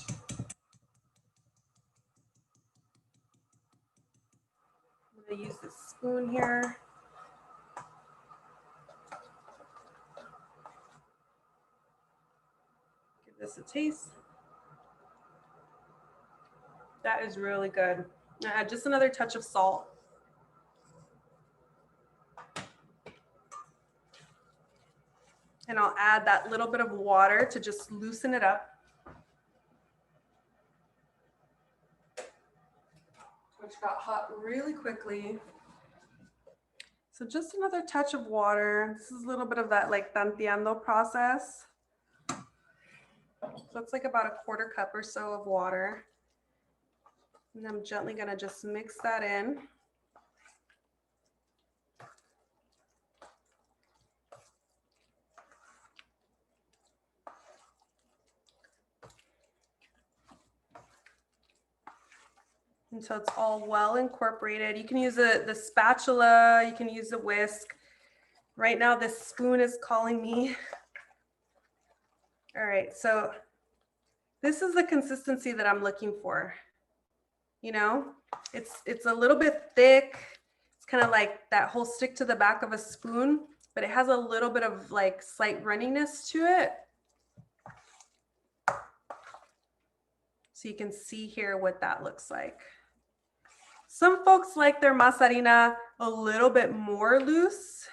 I'm going to use this spoon here. Give this a taste. That is really good. Add just another touch of salt. And I'll add that little bit of water to just loosen it up. Which got hot really quickly. So just another touch of water. This is a little bit of that like tanteando process. So it's like about 1/4 cup or so of water. And I'm gently gonna just mix that in. Until it's all well incorporated. You can use the spatula, you can use a whisk. Right now, this spoon is calling me. All right, so this is the consistency that I'm looking for. You know, it's a little bit thick. It's kind of like that whole stick to the back of a spoon, but it has a little bit of like slight runniness to it. So you can see here what that looks like. Some folks like their masa harina a little bit more loose.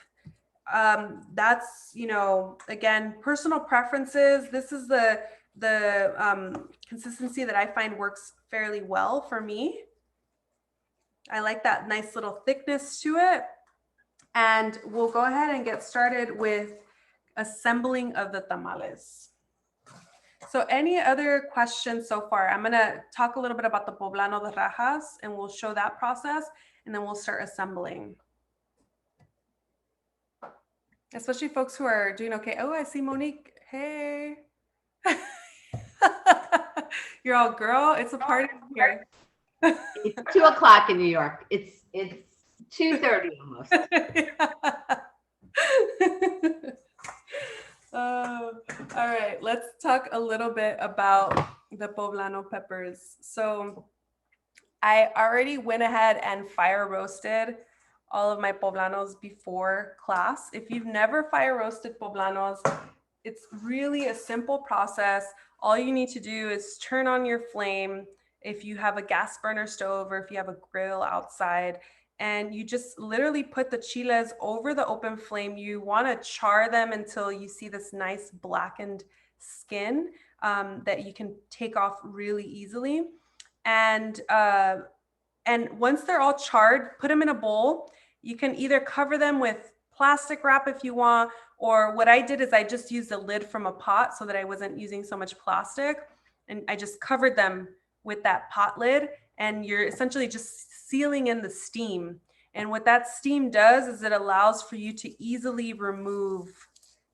That's, you know, again, personal preferences. This is the consistency that I find works fairly well for me. I like that nice little thickness to it. And we'll go ahead and get started with assembling of the tamales. So any other questions so far? I'm gonna talk a little bit about the poblano de rajas and we'll show that process and then we'll start assembling. Especially folks who are doing okay. Oh, I see Monique. Hey. You're all, girl, it's a party here. It's 2 o'clock in New York. It's 2:30 almost. All right, let's talk a little bit about the poblano peppers. So I already went ahead and fire roasted all of my poblanos before class. If you've never fire roasted poblanos, it's really a simple process. All you need to do is turn on your flame if you have a gas burner stove or if you have a grill outside, and you just literally put the chiles over the open flame. You want to char them until you see this nice blackened skin that you can take off really easily. And once they're all charred, put them in a bowl. You can either cover them with plastic wrap if you want, or what I did is I just used a lid from a pot so that I wasn't using so much plastic. And I just covered them with that pot lid, and you're essentially just sealing in the steam. And what that steam does is it allows for you to easily remove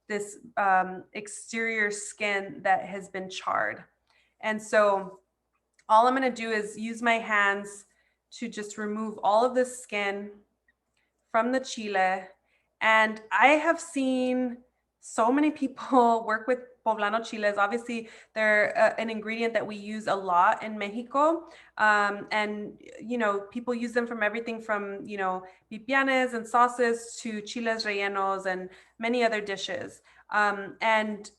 this exterior skin that has been charred. And so all I'm going to do is use my hands to just remove all of this skin from the chile. And I have seen so many people work with poblano chiles. Obviously, they're an ingredient that we use a lot in Mexico. And, you know, people use them from everything from, you know, pipianes and sauces to chiles rellenos and many other dishes. And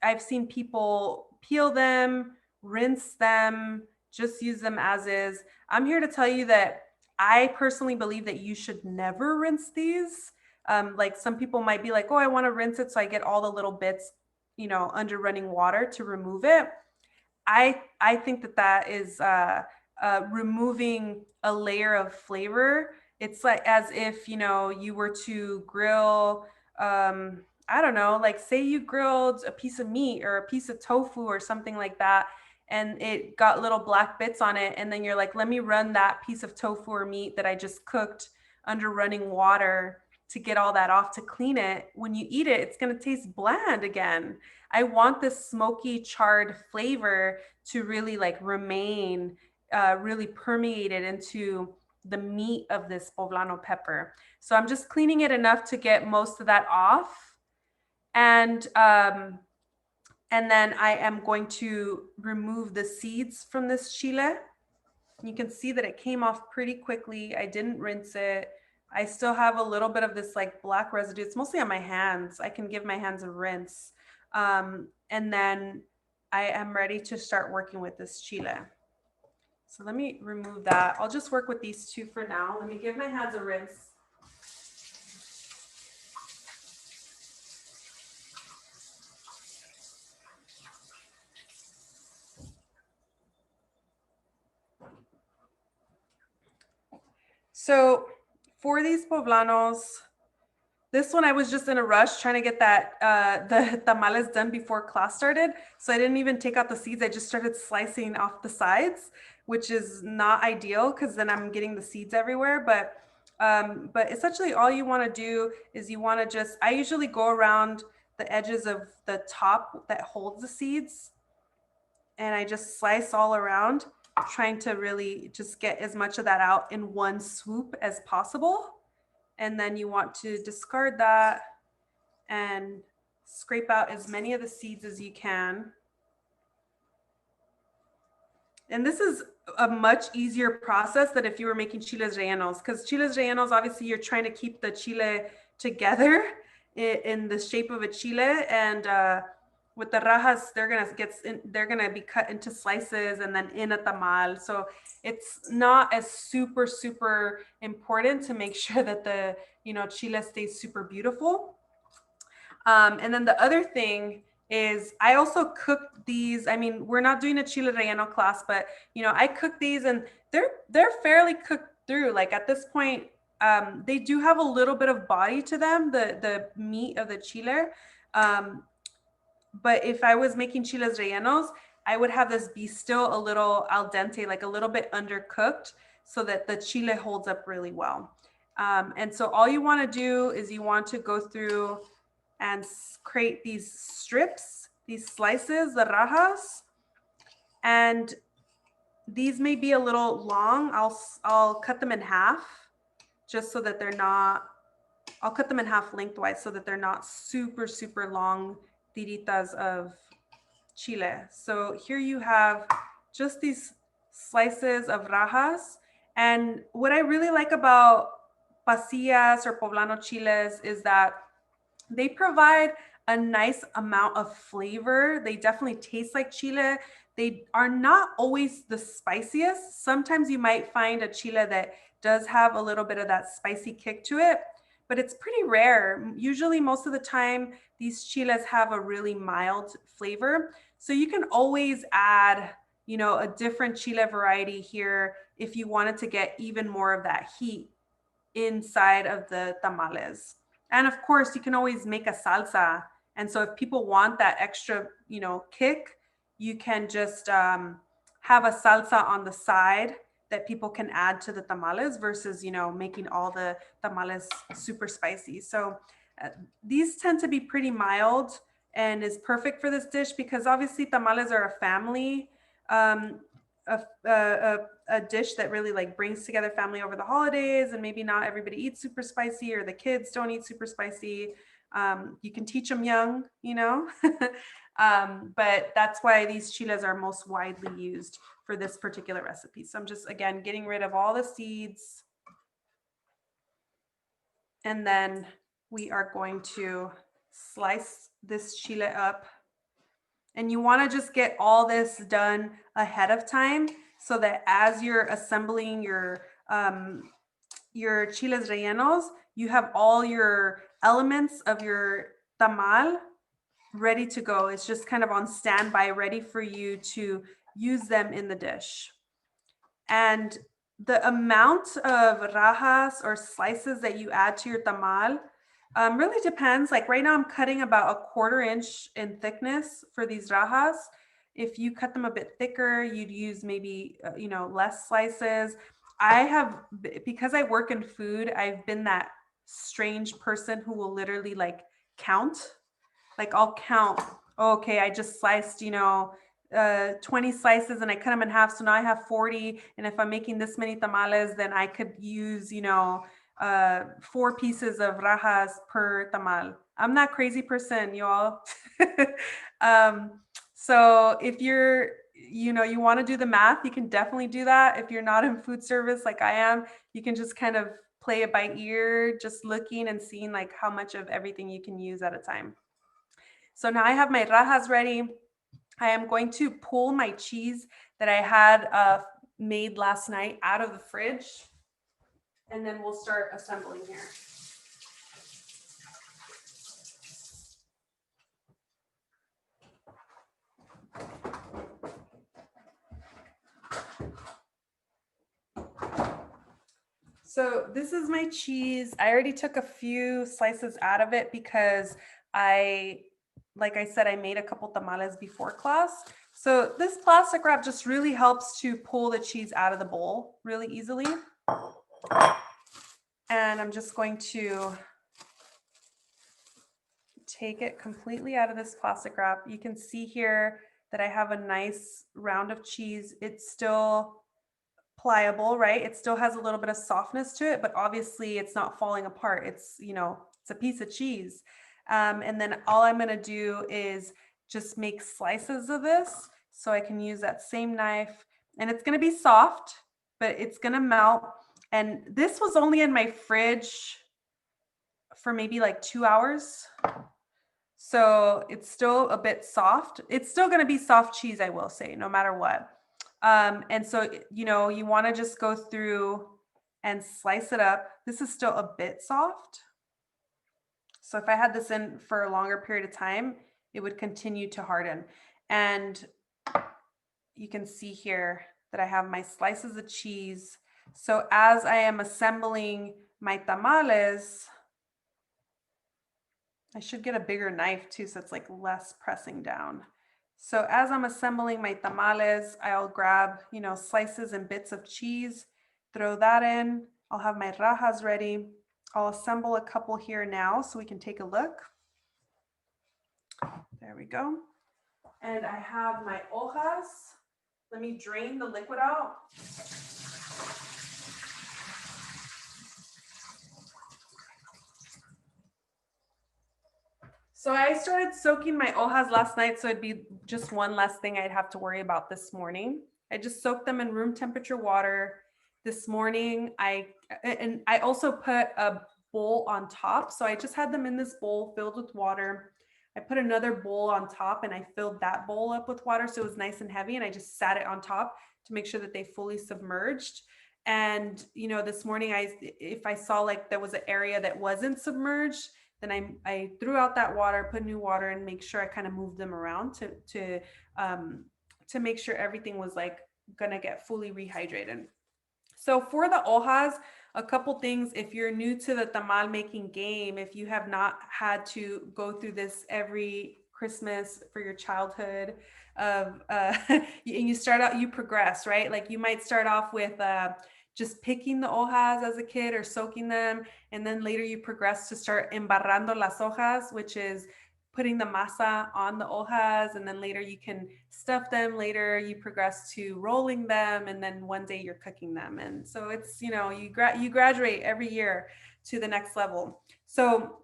I've seen people peel them, rinse them, just use them as is. I'm here to tell you that I personally believe that you should never rinse these. Like some people might be like, oh, I want to rinse it so I get all the little bits, you know, under running water to remove it. I think that that is removing a layer of flavor. It's like as if, you know, you were to grill, I don't know, like say you grilled a piece of meat or a piece of tofu or something like that, and it got little black bits on it. And then you're like, let me run that piece of tofu or meat that I just cooked under running water to get all that off to clean it. When you eat it, it's going to taste bland again. I want this smoky charred flavor to really like remain really permeated into the meat of this poblano pepper. So I'm just cleaning it enough to get most of that off. And then I am going to remove the seeds from this chile. You can see that it came off pretty quickly. I didn't rinse it. I still have a little bit of this like black residue. It's mostly on my hands. I can give my hands a rinse. And then I am ready to start working with this chile. So let me remove that. I'll just work with these two for now. Let me give my hands a rinse. So for these poblanos, this one I was just in a rush trying to get that the tamales done before class started. So I didn't even take out the seeds. I just started slicing off the sides, which is not ideal because then I'm getting the seeds everywhere. But essentially all you want to do is you want to just, I usually go around the edges of the top that holds the seeds, and I just slice all around, trying to really just get as much of that out in one swoop as possible. And then you want to discard that and scrape out as many of the seeds as you can. And this is a much easier process than if you were making chiles rellenos, because chiles rellenos, obviously you're trying to keep the chile together in the shape of a chile. And with the rajas, they're gonna be cut into slices and then in a tamal. So it's not as super important to make sure that the chile stays super beautiful. And then the other thing is I also cook these. I mean, we're not doing a chile relleno class, but I cook these and they're fairly cooked through. Like at this point, they do have a little bit of body to them, the meat of the chile. But if I was making chiles rellenos, I would have this be still a little al dente, like a little bit undercooked, so that the chile holds up really well. And so all you want to do is you want to go through and create these strips, these slices, the rajas. And these may be a little long. I'll cut them in half just so that they're not, I'll cut them in half lengthwise so that they're not super long tiritas of chile. So here you have just these slices of rajas. And what I really like about pasillas or poblano chiles is that they provide a nice amount of flavor. They definitely taste like chile. They are not always the spiciest. Sometimes you might find a chile that does have a little bit of that spicy kick to it, but it's pretty rare. Usually most of the time, these chiles have a really mild flavor. So you can always add, a different chile variety here if you wanted to get even more of that heat inside of the tamales. And of course, you can always make a salsa. And so if people want that extra, kick, you can just have a salsa on the side that people can add to the tamales versus, making all the tamales super spicy. So these tend to be pretty mild and is perfect for this dish because obviously tamales are a family, a dish that really like brings together family over the holidays, and maybe not everybody eats super spicy or the kids don't eat super spicy. You can teach them young, but that's why these chiles are most widely used for this particular recipe. So I'm just, again, getting rid of all the seeds. And then we are going to slice this chile up And you want to just get all this done ahead of time so that as you're assembling your chiles rellenos, you have all your elements of your tamal ready to go. It's just kind of on standby, ready for you to use them in the dish. And the amount of rajas or slices that you add to your tamal really depends. Like right now I'm cutting about a 1/4 inch in thickness for these rajas. If you cut them a bit thicker, you'd use maybe, less slices. Because I work in food, I've been that strange person who will literally like count. Like I'll count, oh, okay, I just sliced, 20 slices and I cut them in half. So now I have 40. And if I'm making this many tamales, then I could use, 4 pieces of rajas per tamal. I'm that crazy person, y'all. So if you're, you want to do the math, you can definitely do that. If you're not in food service like I am, you can just kind of play it by ear, just looking and seeing like how much of everything you can use at a time. So now I have my rajas ready. I am going to pull my cheese that I had made last night out of the fridge, and then we'll start assembling here. So this is my cheese. I already took a few slices out of it because like I said, I made a couple tamales before class. So this plastic wrap just really helps to pull the cheese out of the bowl really easily. And I'm just going to take it completely out of this plastic wrap. You can see here that I have a nice round of cheese. It's still pliable, right? It still has a little bit of softness to it, but obviously it's not falling apart. It's, it's a piece of cheese. And then all I'm gonna do is just make slices of this so I can use that same knife, and it's gonna be soft, but it's gonna melt. And this was only in my fridge for maybe like 2 hours. So it's still a bit soft. It's still gonna be soft cheese, I will say, no matter what. And so, you want to just go through and slice it up. This is still a bit soft. So if I had this in for a longer period of time, it would continue to harden. And you can see here that I have my slices of cheese. So as I am assembling my tamales, I should get a bigger knife too, so it's like less pressing down. So as I'm assembling my tamales, I'll grab, slices and bits of cheese, throw that in. I'll have my rajas ready. I'll assemble a couple here now so we can take a look. There we go. And I have my hojas. Let me drain the liquid out. So I started soaking my hojas last night, so it'd be just one less thing I'd have to worry about this morning. I just soaked them in room temperature water this morning. I also put a bowl on top. So I just had them in this bowl filled with water. I put another bowl on top and I filled that bowl up with water so it was nice and heavy, and I just sat it on top to make sure that they fully submerged. And this morning if I saw like there was an area that wasn't submerged, then I threw out that water, put new water, and make sure I kind of moved them around to make sure everything was like gonna get fully rehydrated. So for the hojas, a couple things. If you're new to the tamal making game, if you have not had to go through this every Christmas for your childhood of and you start out, you progress, right? Like you might start off with just picking the hojas as a kid or soaking them, and then later you progress to start embarrando las hojas, which is putting the masa on the hojas, and then later you can stuff them. Later you progress to rolling them, and then one day you're cooking them. And so it's, you graduate every year to the next level. So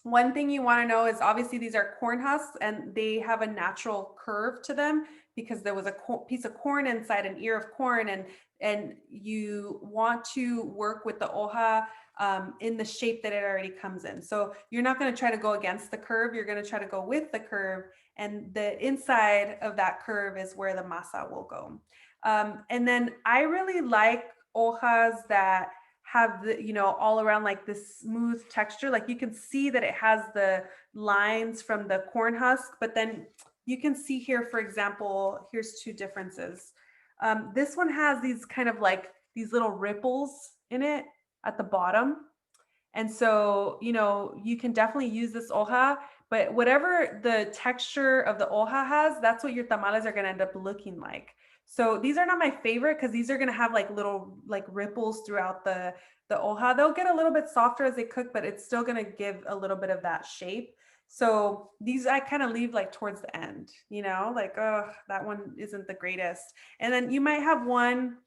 one thing you want to know is obviously these are corn husks and they have a natural curve to them because there was a piece of corn inside, an ear of corn, and you want to work with the hoja in the shape that it already comes in. So you're not going to try to go against the curve. You're going to try to go with the curve, and the inside of that curve is where the masa will go. And then I really like hojas that have the, you know, all around like this smooth texture. Like you can see that it has the lines from the corn husk, but then you can see here, for example, here's two differences. This one has these kind of like these little ripples in it at the bottom. And so, you know, you can definitely use this hoja, but whatever the texture of the hoja has, that's what your tamales are going to end up looking like. So these are not my favorite because these are going to have like little like ripples throughout the hoja. They'll get a little bit softer as they cook, but it's still going to give a little bit of that shape. So these I kind of leave like towards the end, you know, like, oh, that one isn't the greatest. And then you might have one.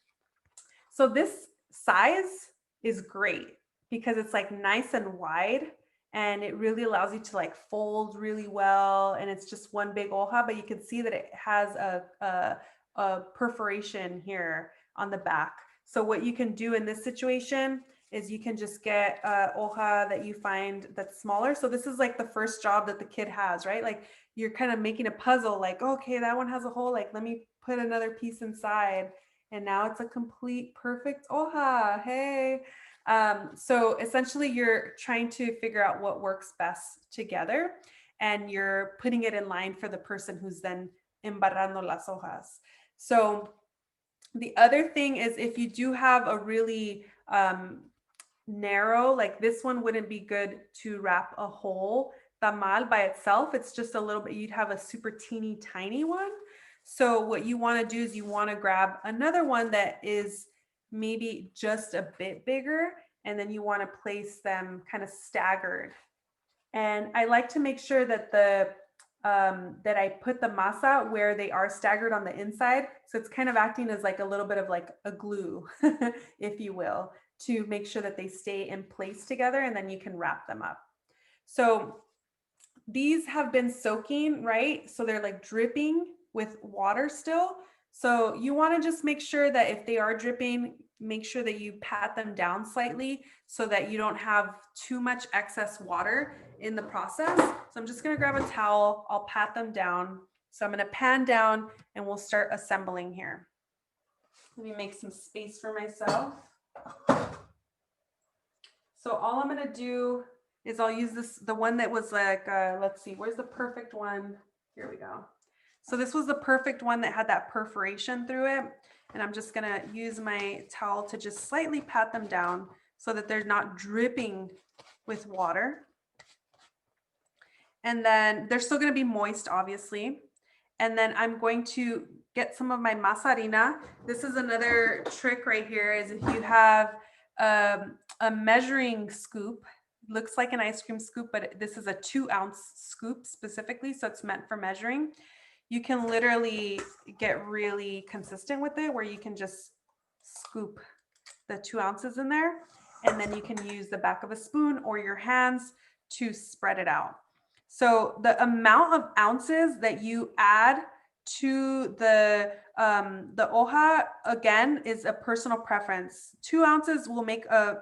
So this size is great because it's like nice and wide, and it really allows you to like fold really well. And it's just one big hoja, but you can see that it has a perforation here on the back. So what you can do in this situation is you can just get a hoja that you find that's smaller. So this is like the first job that the kid has, right? Like you're kind of making a puzzle, like, okay, that one has a hole, like let me put another piece inside. And now it's a complete perfect hoja. Hey. So essentially you're trying to figure out what works best together, and you're putting it in line for the person who's then embarrando las hojas. So the other thing is, if you do have a really narrow, like this one wouldn't be good to wrap a whole tamal by itself. It's just a little bit, you'd have a super teeny tiny one. So what you want to do is you want to grab another one that is maybe just a bit bigger, and then you want to place them kind of staggered. And I like to make sure that that I put the masa where they are staggered on the inside. So it's kind of acting as like a little bit of like a glue, if you will, to make sure that they stay in place together, and then you can wrap them up. So these have been soaking, right? So they're like dripping with water still. So you want to just make sure that if they are dripping, make sure that you pat them down slightly so that you don't have too much excess water in the process. So I'm just going to grab a towel. I'll pat them down. So I'm going to pan down and we'll start assembling here. Let me make some space for myself. So all I'm going to do is I'll use this, the one that was like, let's see, where's the perfect one? Here we go. So this was the perfect one that had that perforation through it. And I'm just gonna use my towel to just slightly pat them down so that they're not dripping with water. And then they're still gonna be moist, obviously. And then I'm going to get some of my masa harina. This is another trick right here, is if you have a measuring scoop, looks like an ice cream scoop, but this is a 2-ounce scoop specifically, so it's meant for measuring. You can literally get really consistent with it, where you can just scoop the 2 ounces in there, and then you can use the back of a spoon or your hands to spread it out. So the amount of ounces that you add to the hoja, again, is a personal preference. 2 ounces will make a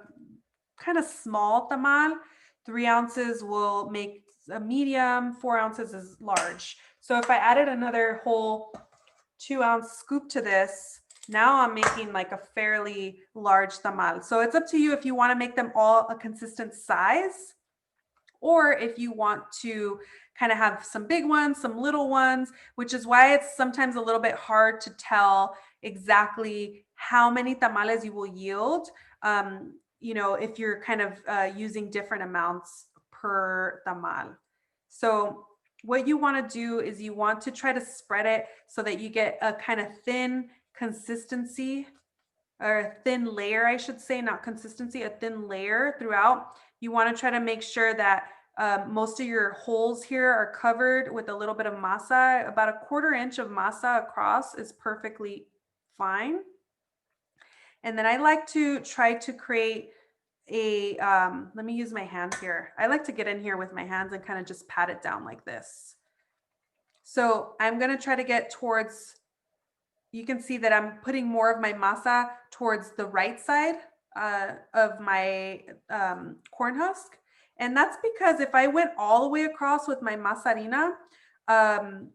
kind of small tamal. 3 ounces will make a medium. 4 ounces is large. So if I added another whole 2-ounce scoop to this, now I'm making like a fairly large tamal. So it's up to you if you want to make them all a consistent size, or if you want to kind of have some big ones, some little ones, which is why it's sometimes a little bit hard to tell exactly how many tamales you will yield. You know, if you're kind of using different amounts per tamal. So what you want to do is you want to try to spread it so that you get a kind of thin consistency, or a thin layer, I should say, not consistency, a thin layer throughout. You want to try to make sure that most of your holes here are covered with a little bit of masa. About a 1/4 inch of masa across is perfectly fine. And then I like to try to create a, let me use my hands here. I like to get in here with my hands and kind of just pat it down like this. So I'm going to try to get towards, you can see that I'm putting more of my masa towards the right side of my corn husk. And that's because if I went all the way across with my masa harina,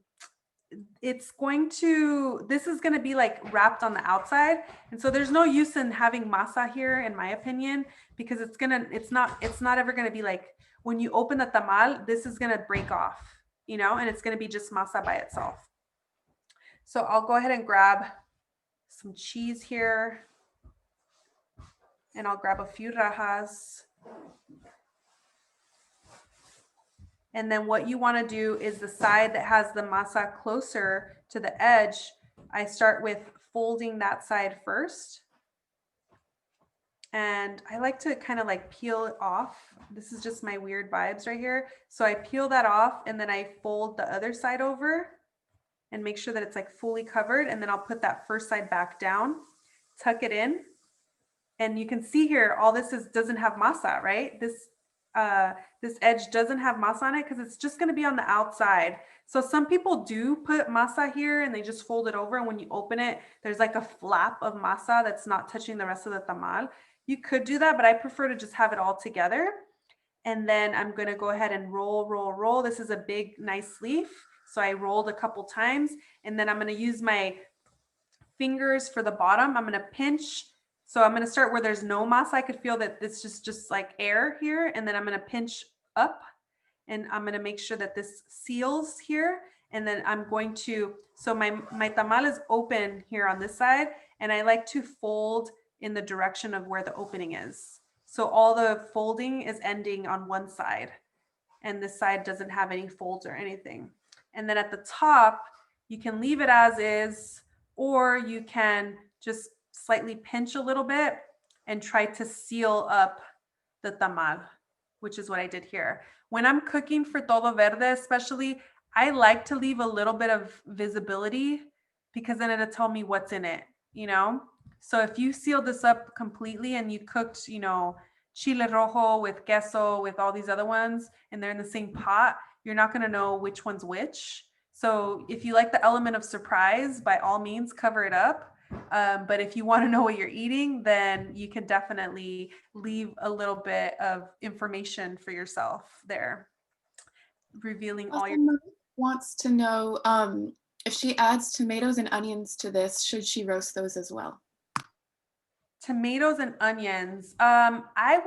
it's going to, this is going to be like wrapped on the outside. And so there's no use in having masa here, in my opinion, because it's not ever going to be like, when you open the tamal, this is going to break off, you know, and it's going to be just masa by itself. So I'll go ahead and grab some cheese here, and I'll grab a few rajas. And then what you want to do is the side that has the masa closer to the edge, I start with folding that side first. And I like to kind of like peel it off. This is just my weird vibes right here. So I peel that off and then I fold the other side over and make sure that it's like fully covered. And then I'll put that first side back down, tuck it in. And you can see here, all this doesn't have masa, right? This edge doesn't have masa on it because it's just going to be on the outside. So some people do put masa here and they just fold it over. And when you open it, there's like a flap of masa that's not touching the rest of the tamal. You could do that, but I prefer to just have it all together. And then I'm going to go ahead and roll, roll, roll. This is a big, nice leaf. So I rolled a couple times, and then I'm going to use my fingers for the bottom. I'm going to pinch. So I'm going to start where there's no masa. I could feel that it's just like air here. And then I'm going to pinch up, and I'm going to make sure that this seals here. And then I'm going to, so my tamal is open here on this side, and I like to fold in the direction of where the opening is. So all the folding is ending on one side, and this side doesn't have any folds or anything. And then at the top, you can leave it as is, or you can just slightly pinch a little bit and try to seal up the tamal, which is what I did here. When I'm cooking for todo verde, especially, I like to leave a little bit of visibility because then it'll tell me what's in it, you know? So if you seal this up completely and you cooked, you know, chile rojo with queso, with all these other ones, and they're in the same pot, you're not going to know which one's which. So if you like the element of surprise, by all means, cover it up. But if you want to know what you're eating, then you can definitely leave a little bit of information for yourself there, revealing all your. Wants to know if she adds tomatoes and onions to this, should she roast those as well? Tomatoes and onions, I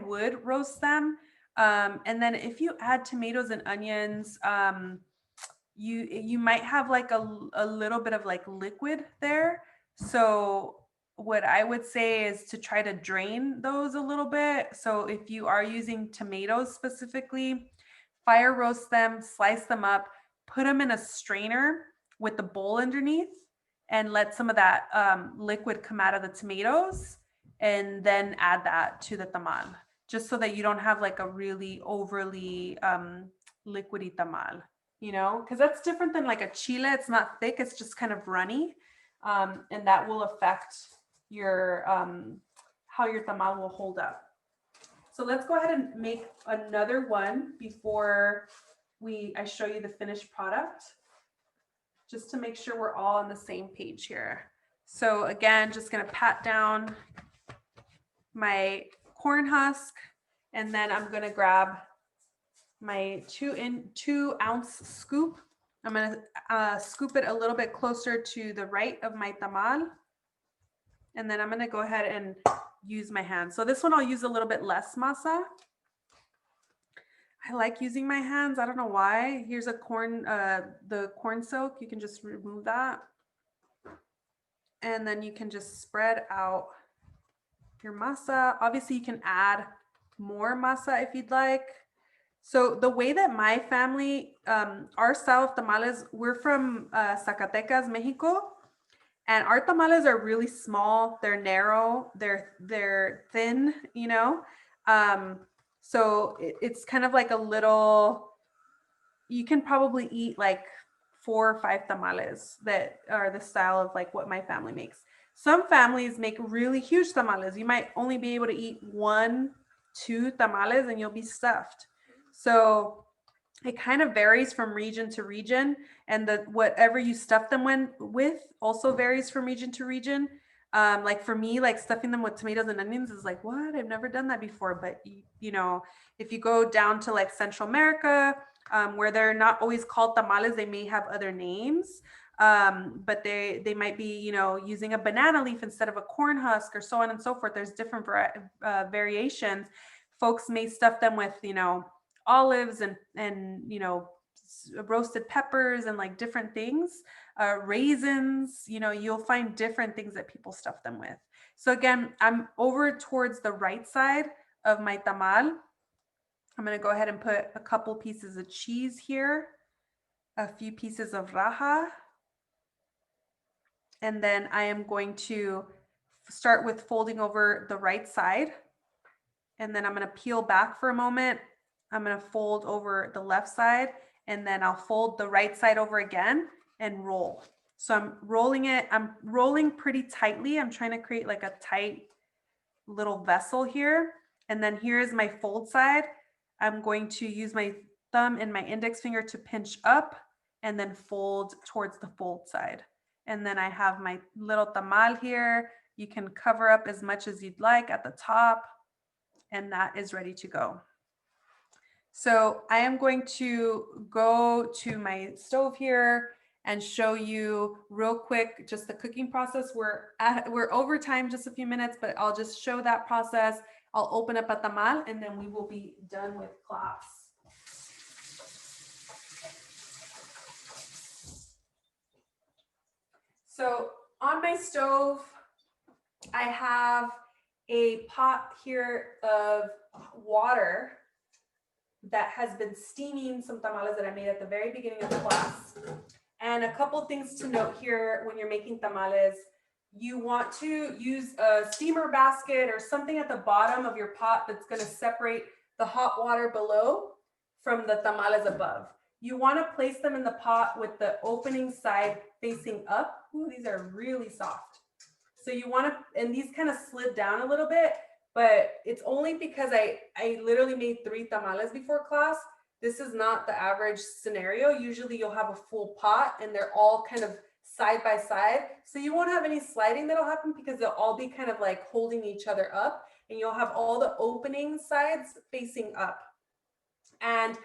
would roast them. And then if you add tomatoes and onions, you might have like a little bit of like liquid there. So what I would say is to try to drain those a little bit. So if you are using tomatoes specifically, fire roast them, slice them up, put them in a strainer with the bowl underneath, and let some of that liquid come out of the tomatoes, and then add that to the tamal, just so that you don't have like a really overly liquidy tamal, you know, because that's different than like a chile. It's not thick, it's just kind of runny, and that will affect your how your tamal will hold up. So let's go ahead and make another one before I show you the finished product, just to make sure we're all on the same page here. So again, just gonna pat down my corn husk, and then I'm gonna grab my 2 ounce scoop. I'm gonna scoop it a little bit closer to the right of my tamal. And then I'm gonna go ahead and use my hands. So this one I'll use a little bit less masa. I like using my hands. I don't know why. Here's a the corn silk. You can just remove that. And then you can just spread out your masa. Obviously you can add more masa if you'd like. So the way that my family, our style of tamales, we're from Zacatecas, Mexico. And our tamales are really small. They're narrow. They're thin, you know. So it's kind of like a little. You can probably eat like 4 or 5 tamales that are the style of like what my family makes. Some families make really huge tamales. You might only be able to eat 1, 2 tamales, and you'll be stuffed. So it kind of varies from region to region, and the whatever you stuff them with also varies from region to region. Like for me, like stuffing them with tomatoes and onions is like, what? I've never done that before. But you know, if you go down to like Central America, where they're not always called tamales, they may have other names. But they might be, you know, using a banana leaf instead of a corn husk, or so on and so forth. There's different variations. Folks may stuff them with, you know, olives and you know, roasted peppers and like different things, raisins. You know, you'll find different things that people stuff them with. So again, I'm over towards the right side of my tamal. I'm going to go ahead and put a couple pieces of cheese here, a few pieces of raja, and then I am going to start with folding over the right side, and then I'm going to peel back for a moment. I'm going to fold over the left side, and then I'll fold the right side over again and roll. So I'm rolling it. I'm rolling pretty tightly. I'm trying to create like a tight little vessel here. And then here is my fold side. I'm going to use my thumb and my index finger to pinch up and then fold towards the fold side. And then I have my little tamal here. You can cover up as much as you'd like at the top, and that is ready to go. So I am going to go to my stove here and show you real quick just the cooking process. We're over time just a few minutes, but I'll just show that process. I'll open up a tamal and then we will be done with class. So on my stove, I have a pot here of water that has been steaming some tamales that I made at the very beginning of the class. And a couple things to note here when you're making tamales. You want to use a steamer basket or something at the bottom of your pot that's going to separate the hot water below from the tamales above. You want to place them in the pot with the opening side facing up. Ooh, these are really soft. So you want to, and these kind of slid down a little bit, but it's only because I literally made 3 tamales before class. This is not the average scenario. Usually you'll have a full pot and they're all kind of side by side. So you won't have any sliding that'll happen because they'll all be kind of like holding each other up, and you'll have all the opening sides facing up. And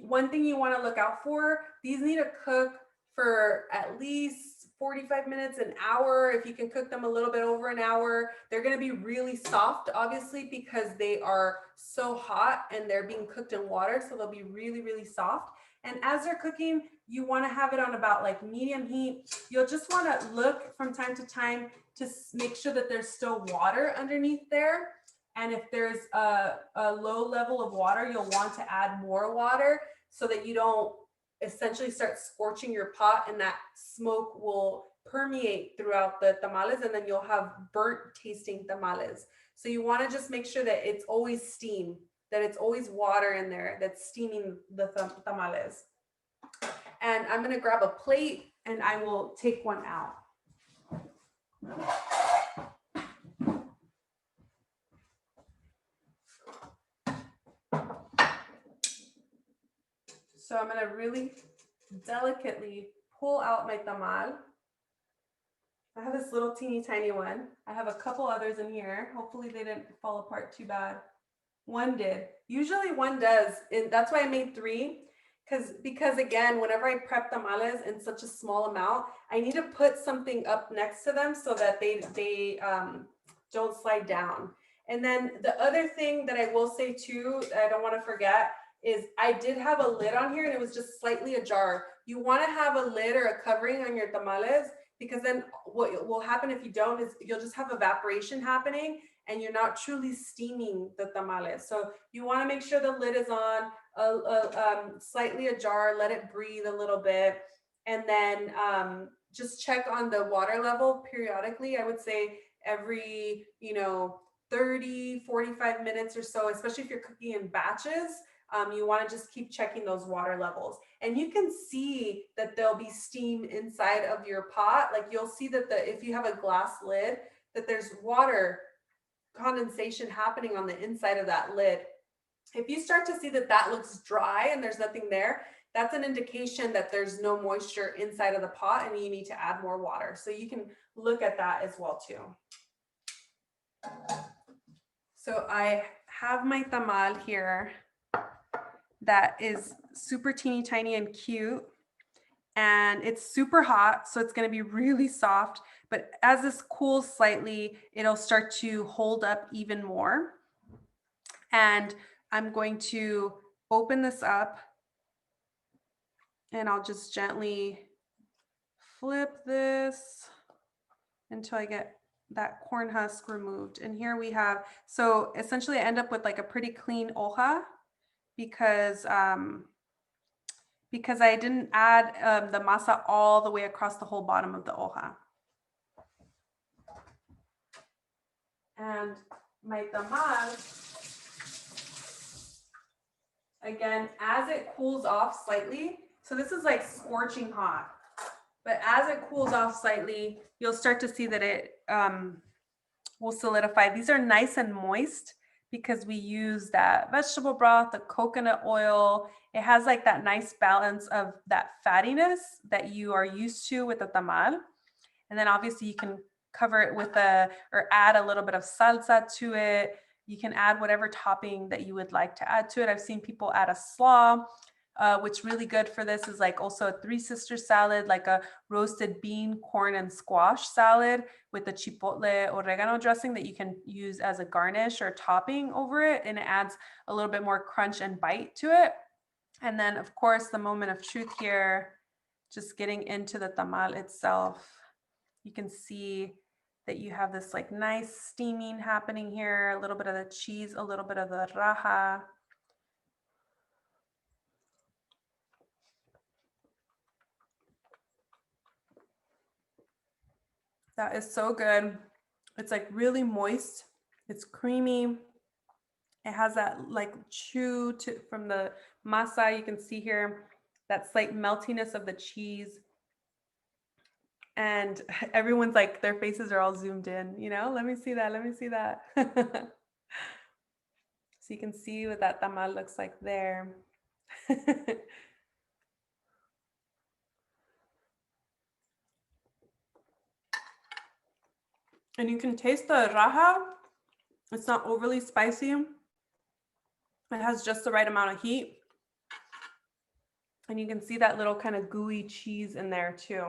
one thing you want to look out for, these need to cook for at least 45 minutes, an hour. If you can cook them a little bit over an hour, they're going to be really soft, obviously, because they are so hot and they're being cooked in water. So they'll be really, really soft. And as they're cooking, you want to have it on about like medium heat. You'll just want to look from time to time to make sure that there's still water underneath there. And if there's a low level of water, you'll want to add more water so that you don't essentially start scorching your pot, and that smoke will permeate throughout the tamales, and then you'll have burnt tasting tamales. So you want to just make sure that it's always steam, that it's always water in there that's steaming the tamales. And I'm going to grab a plate and I will take one out. So I'm going to really delicately pull out my tamal. I have this little teeny tiny one. I have a couple others in here. Hopefully they didn't fall apart too bad. One did. Usually one does. And that's why I made 3. Because again, whenever I prep tamales in such a small amount, I need to put something up next to them so that they don't slide down. And then the other thing that I will say too, that I don't want to forget, is I did have a lid on here and it was just slightly ajar. You want to have a lid or a covering on your tamales, because then what will happen if you don't is you'll just have evaporation happening and you're not truly steaming the tamales. So you want to make sure the lid is on, slightly ajar, let it breathe a little bit, and then just check on the water level periodically. I would say every 30, 45 minutes or so, especially if you're cooking in batches. You want to just keep checking those water levels, and you can see that there'll be steam inside of your pot. Like you'll see that if you have a glass lid, that there's water condensation happening on the inside of that lid. If you start to see that that looks dry and there's nothing there, that's an indication that there's no moisture inside of the pot and you need to add more water. So you can look at that as well too. So I have my tamal here that is super teeny tiny and cute, and it's super hot, so it's going to be really soft, but as this cools slightly, it'll start to hold up even more. And I'm going to open this up, and I'll just gently flip this until I get that corn husk removed. And here we have, so essentially I end up with like a pretty clean hoja because I didn't add the masa all the way across the whole bottom of the hoja. And my tamal, again, as it cools off slightly, so this is like scorching hot, but as it cools off slightly, you'll start to see that it will solidify. These are nice and moist because we use that vegetable broth, the coconut oil. It has like that nice balance of that fattiness that you are used to with the tamal. And then obviously you can cover it with or add a little bit of salsa to it. You can add whatever topping that you would like to add to it. I've seen people add a slaw. What's really good for this is like also a Three Sisters salad, like a roasted bean, corn, and squash salad with the chipotle oregano dressing that you can use as a garnish or topping over it. And it adds a little bit more crunch and bite to it. And then of course, the moment of truth here, just getting into the tamal itself, you can see that you have this like nice steaming happening here, a little bit of the cheese, a little bit of the raja. That is so good. It's like really moist. It's creamy. It has that like chew from the masa. You can see here that slight meltiness of the cheese. And everyone's like, their faces are all zoomed in, you know, let me see that. Let me see that. So you can see what that tamal looks like there. And you can taste the raja. It's not overly spicy. It has just the right amount of heat. And you can see that little kind of gooey cheese in there too.